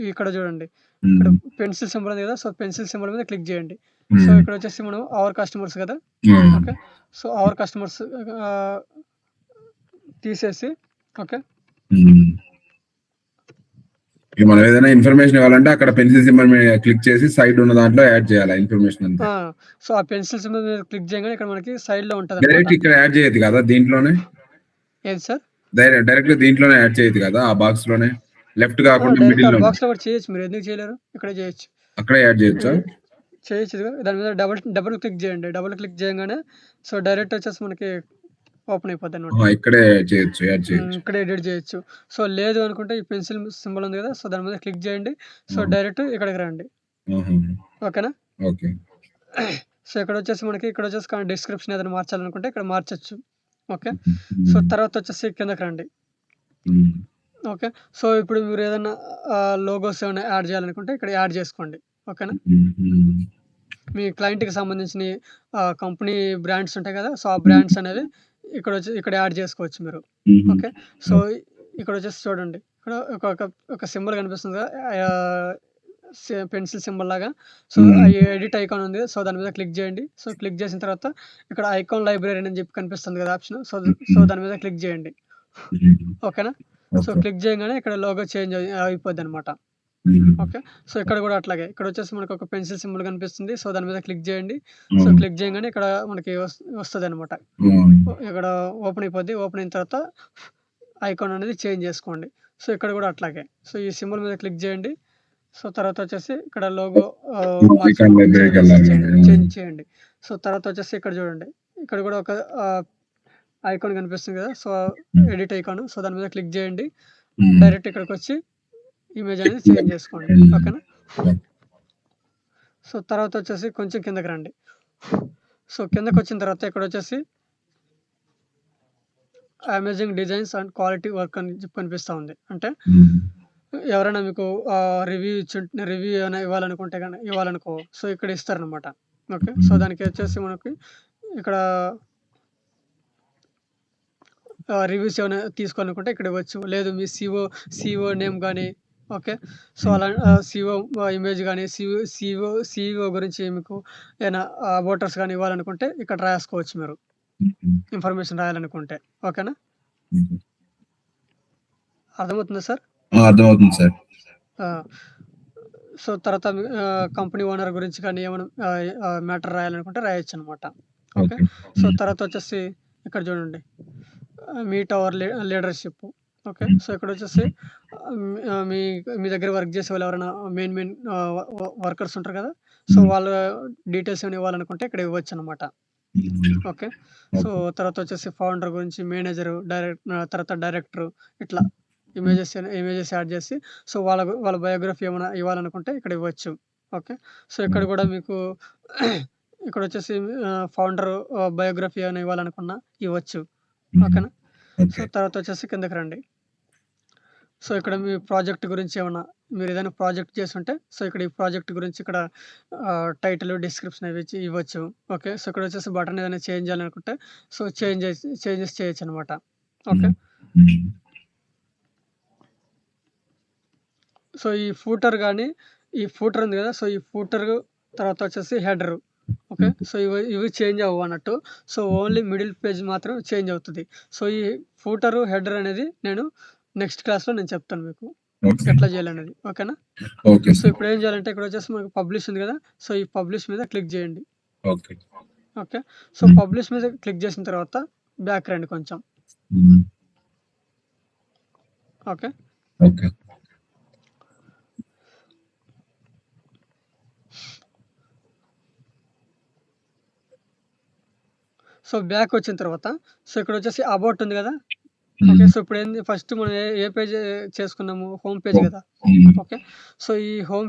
ఇక్కడ చూడండి. ఇక్కడ హ్మ్. పెన్సిల్ సింబల్ ఉంది గదా! సో, పెన్సిల్ సింబల్ మీద క్లిక్ జేయండి. సో, హ్మ్. ఇక్కడొచ్చేసి మనం అవర్ కస్టమర్స్ గదా! హ్మ్. ఓకే. సో, అవర్ కస్టమర్స్ ఆహ్, తీసేసి ఓకే. హ్మ్. ఇక మనం ఏదైనా ఇన్ఫర్మేషన్ ఇవ్వాలంటే అక్కడ పెన్సిల్ సింబల్ మీద క్లిక్ చేసి సైడ్ ఉన్న దాంట్లో యాడ్ చేయాలా ఇన్ఫర్మేషన్ అంతా. ఆ! సో, ఆ పెన్సిల్ సింబల్ మీద క్లిక్ చేయంగానే ఇక్కడ మనకి సైడ్‌లో ఉంటదనమాట. డైరెక్ట్ ఇక్కడ యాడ్ చేయొద్దు కదా దీంట్లోనే? ఏది సార్? డైరెక్ట్‌గా దీంట్లోనే యాడ్ చేయొద్దు కదా ఆ బాక్స్‌లోనే? లెఫ్ట్ కాకుండా డైరెక్ట్ ఆ మిడిల్‌లోనే. బాక్స్‌లో కూడా చేయొచ్చు. మీరు ఎందుకు చేయలేరు? ఇక్కడే చేయొచ్చు. అక్కడే యాడ్ చేయొచ్చా? ఇది చేయొచ్చు ఇదిగో దాని మీద డబుల్ క్లిక్ చేయండి. డబుల్ క్లిక్ చేయంగానే సో, డైరెక్ట్ వచ్చేసి మనకి ఓపెన్ అయిపోద్దనమాట. ఆహా! ఇక్కడే చేయొచ్చు. యాడ్ చేయొచ్చు. ఇక్కడే ఎడిట్ చేయొచ్చు. సో, లేదు అనుకుంటే ఈ పెన్సిల్ సింబల్ ఉంది కదా! సో, దాని మీద క్లిక్ చేయండి. సో, ఆ! డైరెక్ట్ ఇక్కడికి రండి. ఆహా! ఓకేనా? ఓకే. సో, ఇక్కడొచ్చేసి మనకి ఇక్కడొచ్చేసి డిస్క్రిప్షన్ ఏదైనా మార్చాలనుకుంటే ఇక్కడ మార్చొచ్చు. ఓకే. సో, హ్మ్. తర్వాతొచ్చేసి కిందకి రండి. హ్మ్. ఓకే. సో, ఇప్పుడు మీరేదన్నా లోగోస్ ఏమైనా యాడ్ చేయాలనుకుంటే ఇక్కడ యాడ్ చేసుకోండి. ఓకేనా? హ్మ్. హ్మ్. మీ క్లయింట్‌కి సంబంధించినయి కంపెనీ బ్రాండ్స్ ఉంటాయి కదా! సో, ఆ హ్మ్. బ్రాండ్స్ అనేవి ఇక్కడ యాడ్ చేసుకోవచ్చు మీరు. హుహు. ఓకే. So, okay. ఇక్కడొచ్చేసి చూడండి. ఇక్కడ ఒక ఒక ఒక సింబల్ కనిపిస్తుంది కదా! ఆహ్, పెన్సిల్ సింబల్ లాగా. సో, హ్మ్. ఎడిట్ ఐకాన్ ఉంది. సో, దాని మీద క్లిక్ చేయండి. సో, క్లిక్ చేసిన తర్వాత ఇక్కడ ఐకాన్ లైబ్రరీ అని చెప్పి కనిపిస్తుంది కదా! ఆప్షన్. సో, హ్మ్. దాని మీద క్లిక్ చేయండి. హ్మ్. ఓకేనా? So, okay. క్లిక్ చేయంగానే ఇక్కడ లోగో చేంజ్ అయిపోద్దనమాట. హ్మ్. ఓకే. సో, ఇక్కడ గూడా అట్లాగే. ఇక్కడొచ్చేసి మనకొక పెన్సిల్ సింబల్ కనిపిస్తుంది. సో, దాని మీద క్లిక్ జేయండి. So, hmm. క్లిక్ చేయంగానే ఇక్కడ మనకి వస్తదనమాట. హ్మ్. ఇక్కడ ఓపెన్ అయిపోద్ది. ఓపెన్ అయిన తర్వాత ఐకాన్ అనేది చేంజ్ జేసుకోండి. సో, ఇక్కడ గూడా అట్లాగే. సో, ఈ సింబల్ మీద క్లిక్ జేయండి. సో, తర్వాతొచ్చేసి ఇక్కడ లోగో ఐకాన్ లైబ్రరీకెళ్ళాలి. హ్మ్. చేంజ్ చేయండి. సో, తర్వాతొచ్చేసి ఇక్కడ జూడండి. ఇక్కడ గూడా ఒక ఐకాన్ కనిపిస్తుంది గదా! సో, హ్మ్. Edit icon. సో, దాని మీద క్లిక్ జేయండి. హ్మ్. డైరెక్ట్ ఇక్కడికొచ్చి ఇమేజ్ అనేది చేంజ్ జేసుకోండి. హ్మ్. ఓకేనా? సో, తర్వాతొచ్చేసి కొంచెం కిందకి రండి. సో, కిందకొచ్చిన తర్వాత ఇక్కడొచ్చేసి amazing designs and quality work అని చెప్పి కనిపిస్తా ఉంది. అంటే హ్మ్. ఎవరైనా మీకు రివ్యూ ఏమైనా ఇవ్వాలనుకో సో, ఇక్కడ ఇస్తారనమాట. ఓకే. సో, హ్మ్. దానికొచ్చేసి మనకి ఇక్కడ రివ్యూస్ ఏమైనా తీసుకోవాలనుకుంటే ఇక్కడ ఇవ్వచ్చు. లేదు మీ సీఈఓ నేమ్ గాని ఓకే. సో, హ్మ్. అలా హ్మ్. సీఈఓ ఇమేజ్ గాని సీఈఓ గురించి మీకు ఏమైనా అబౌటర్స్ గాని ఇవ్వాలనుకుంటే ఇక్కడ రాసుకోవచ్చు మీరు. హ్మ్. ఇన్ఫర్మేషన్ రాయాలనుకుంటే. ఓకేనా? హుహు. అర్థమవుతుందా సార్? ఆ! అర్థమవుతుంది సార్. ఆ! సో, తర్వాత కంపెనీ ఓనర్ గురించి కానీ ఏమైనా మ్యాటర్ రాయాలనుకుంటే రాయొచ్చనమాట. ఓకే. ఓకే. సో, హ్మ్. తర్వాతొచ్చేసి ఇక్కడ చూడండి. Meet our leadership. Okay. Hmm. So, ఇక్కడొచ్చేసి హ్మ్. మీ మీ దగ్గర వర్క్ చేసేవాళ్ళు ఎవరైనా మెయిన్ వర్కర్స్ ఉంటారు కదా! సో, హ్మ్. వాళ్ళ డీటెయిల్స్ ఏమైనా ఇవ్వాలనుకుంటే ఇక్కడ ఇవ్వచ్చనమాట. హ్మ్. ఓకే. So, okay. తర్వాతొచ్చేసి ఫౌండర్ గురించి, మేనేజరు, తర్వాత డైరెక్టరు ఇట్లా హ్మ్. ఇమేజెస్ యాడ్ చేసి సో, వాళ్ళ బయోగ్రఫీ ఏమైనా ఇవ్వాలనుకుంటే ఇక్కడ ఇవ్వచ్చు. ఓకే. సో, ఇక్కడ హ్మ్. గూడా మీకు ఇక్కడొచ్చేసి ఫౌండరు బయోగ్రఫీ ఏమైనా ఇవ్వాలనుకున్నా ఇవ్వచ్చు. హ్మ్. ఓకేనా? So, okay. తర్వాతొచ్చేసి కిందకి రండి. సో, ఇక్కడ మీ ప్రాజెక్ట్ గురించి ఏమన్నా మీరేదైనా ప్రాజెక్ట్ చేసుంటే, సో, ఇక్కడ ఈ ప్రాజెక్ట్ గురించి ఇక్కడ టైటిల్, డిస్క్రిప్షన్ అవి ఇవ్వచ్చు. ఓకే. సో, ఇక్కడొచ్చేసి బటన్ ఏదైనా చేంజ్ చేయాలనుకుంటే, సో, చేంజెస్ చేయొచ్చనమాట. ఓకే. హ్మ్. హ్మ్. సో, ఈ ఫూటర్ ఉంది గదా! సో, ఈ ఫూటరు తర్వాతొచ్చేసి హెడరు. ఓకే. హ్మ్. సో, ఇవి చేంజ్ అవ్వనట్టు. సో, ఓన్లీ మిడిల్ పేజ్ మాత్రం చేంజ్ అవుతది. సో, ఈ ఫూటరు, హెడర్ అనేది నేను నెక్స్ట్ క్లాస్‌లో నేను చెప్తాను మీకు. ఓకే. ఎట్లా చేయాలనేది. ఓకేనా? Okay so, sir. ఇప్పుడేం చేయాలంటే ఇక్కడొచ్చేసి మనకు పబ్లిష్ ఉంది గదా! సో, ఈ పబ్లిష్ మీద క్లిక్ జేయండి. ఓకే. ఓకే. సో, హ్మ్. పబ్లిష్ మీద క్లిక్ చేసిన తర్వాత బ్యాక్ రండి కొంచెం. హ్మ్. ఓకే. ఓకే. సో, బ్యాకొచ్చిన తర్వాత సో, ఇక్కడొచ్చేసి అబౌట్ ఉంది గదా! ఓకే. హ్మ్. సో, ఇప్పుడేంది ఫస్ట్ మనం ఏ పేజ్ చేసుకున్నాము? హోమ్ పేజ్ ఓహ్! గదా! హ్మ్. ఓకే. సో, ఈ హోమ్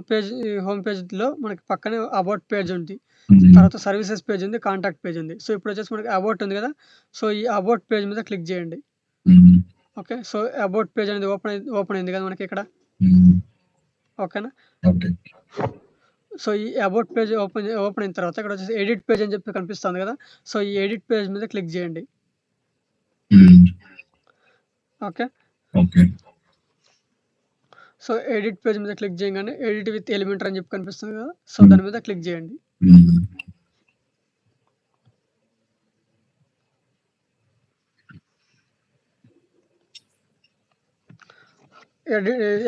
పేజ్‌లో మనకి పక్కనే అబౌట్ పేజ్ ఉంది. హ్మ్. తర్వాత సర్వీసెస్ పేజ్ ఉంది. కాంటాక్ట్ పేజ్ ఉంది. సో, ఇప్పుడొచ్చేసి మనకి అబౌట్ ఉంది గదా! సో, ఈ అబౌట్ పేజ్ మీద క్లిక్ జేయండి. హ్మ్. ఓకే. సో, అబౌట్ పేజ్ అనేది ఓపెన్ అయింది గదా! మనకిక్కడ. హ్మ్. ఓకేనా? ఓకే. సో, ఈ అబౌట్ పేజ్ ఓపెన్ అయిన తర్వాత ఇక్కడొచ్చేసి ఎడిట్ పేజ్ అని చెప్పి కనిపిస్తుంది గదా! సో, ఈ ఎడిట్ పేజ్ మీద క్లిక్ జేయండి. హ్మ్. Okay. Okay. So, edit page మీద క్లిక్ చేయంగానే ఎడిట్ విత్ ఎలిమెంటర్ అని చెప్పి కనిపిస్తుంది కదా! సో, హ్మ్. దాని మీద క్లిక్ చేయండి. హ్మ్.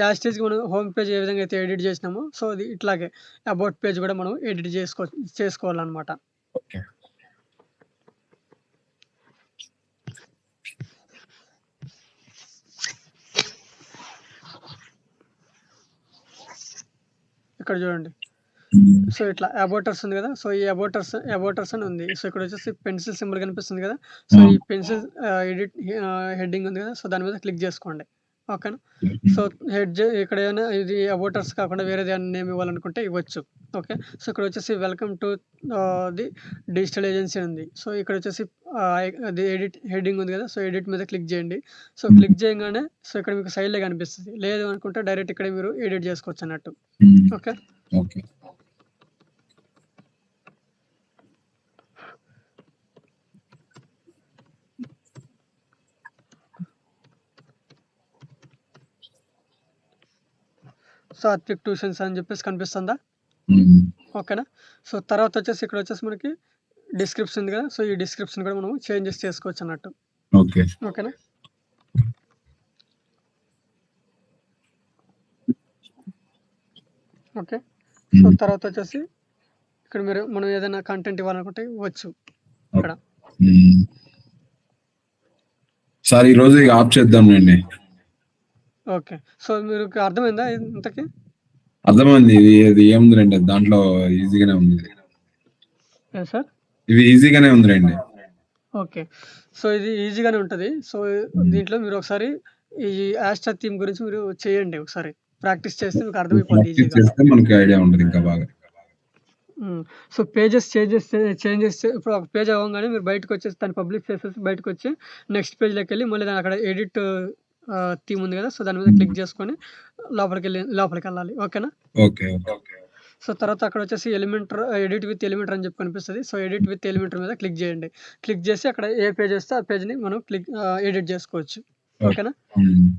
యాజ్ టీజ్‌గా మనం హోమ్ పేజ్ ఏ విధంగా అయితే ఎడిట్ చేసినామో, సో, అది ఇట్లాగే అబౌట్ పేజ్ కూడా మనం ఎడిట్ చేసుకోవాలనమాట. ఓకే. ఇక్కడ చూడండి. హ్మ్. సో, ఇట్లా అబౌటర్స్ ఉంది కదా! సో, ఈ అబౌటర్స్ అని ఉంది. సో, ఇక్కడొచ్చేసి పెన్సిల్ సింబల్ కనిపిస్తుంది కదా! సో, ఆ! ఈ పెన్సిల్ ఎడిట్ హెడ్డింగ్ ఉంది కదా! సో, దాని మీద క్లిక్ చేసుకోండి. ఓకేనా? సో, హ్మ్. ఇక్కడ ఏమైనా ఇది అబౌటర్స్ కాకుండా వేరేది ఏమన్నా నేమ్ ఇవ్వాలనుకుంటే ఇవ్వచ్చు. ఓకే. సో, ఇక్కడొచ్చేసి welcome to the digital agency ఉంది. సో, ఇక్కడొచ్చేసి అది ఎడిట్ హెడ్డింగ్ ఉంది కదా! సో, ఎడిట్ మీద క్లిక్ చేయండి. So, hmm. క్లిక్ చేయంగానే సో, ఇక్కడ మీకు సైడ్‌లో కనిపిస్తది. లేదు అనుకుంటే డైరెక్ట్ ఇక్కడే మీరు ఎడిట్ చేసుకోవచ్చన్నట్టు. హ్మ్. ఓకే. ఓకే. సాత్విక్ ట్యూషన్స్ అని చెప్పేసి కనిపిస్తుందా? హ్మ్. ఓకేనా? సో, తర్వాతొచ్చేసి ఇక్కడొచ్చేసి మనకి డిస్క్రిప్షన్ ఉంది కదా! సో, ఈ డిస్క్రిప్షన్ కూడా మనం చేంజెస్ చేసుకోవచ్చన్నట్టు. ఓకే. ఓకేనా? ఓకే. సో, హ్మ్. తర్వాతొచ్చేసి ఇక్కడ మనం ఏదైనా కంటెంట్ ఇవ్వాలనుకుంటే ఇవ్వచ్చు ఇక్కడ. హ్మ్. సార్ ఈరోజు ఇక ఆఫ్ చేద్దాంలెండి. ఓకే. సో, మీకు అర్థమైందా ఇంతకి? అర్థమైంది. ఇది ఏముందిలెండి దాంట్లో ఈజీగానే ఉంది. ఏం సార్? ఇది ఈజీగానే ఉందిలెండి. ఓకే. సో, ఇది ఈజీగానే ఉంటది. సో, హ్మ్. దీంట్లో మీరు ఒకసారి ఈ యాస్ట్రా థీమ్ గురించి మీరు చేయండి ఒకసారి. ప్రాక్టీస్ చేస్తే మీకు అర్థమైపోద్ది ప్రాక్టీస్ ఈజీగా. చేస్తే మనకి ఐడియా ఉంటది ఇంకా బాగా. హ్మ్. సో, పేజెస్ చేంజెస్ ఇప్పుడు ఒక పేజ్ అవ్వంగానే మీరు బయటకొచ్చేసి దాన్ని పబ్లిష్ చేసేసి బయటకొచ్చి నెక్స్ట్ పేజ్‌లోకెళ్ళి మళ్ళీ దాని అక్కడ ఎడిట్ థీమ్ ఉంది కదా! సో, దాని మీద హ్మ్. క్లిక్ చేసుకొని లోపలికెళ్ళాలి. ఓకేనా? ఓకే. ఓకే. సో, తర్వాత అక్కడొచ్చేసి ఎడిట్ విత్ ఎలిమెంటర్ అని చెప్పి కనిపిస్తది. సో, ఎడిట్ విత్ ఎలిమెంటర్ మీద క్లిక్ చేయండి. క్లిక్ చేసి అక్కడ ఏ పేజ్ వస్తే ఆ పేజ్‌ని మనం ఎడిట్ చేసుకోవచ్చు. ఓకే. ఓకేనా? హ్మ్.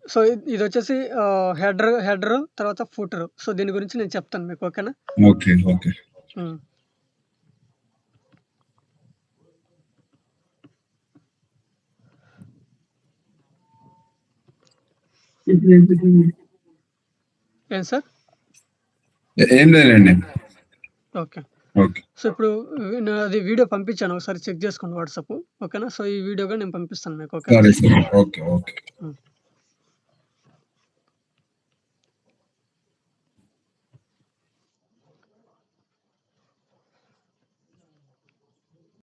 సో, ఇదొచ్చేసి హెడరు తర్వాత ఫూటరు. సో, దీని గురించి నేను చెప్తాను మీకు. ఓకేనా? ఓకే. ఓకే. హ్మ్. ఏం సార్? ఏం లేదండి. ఓకే. ఓకే. సో, ఇప్పుడు నాది వీడియో పంపించాను. ఒకసారి చెక్ చేసుకోండి వాట్సాపు. ఓకేనా? సో, ఈ వీడియో కూడా నేను పంపిస్తాను మీకు. ఓకేనా? సరే. ఓకే. ఓకే. హ్మ్.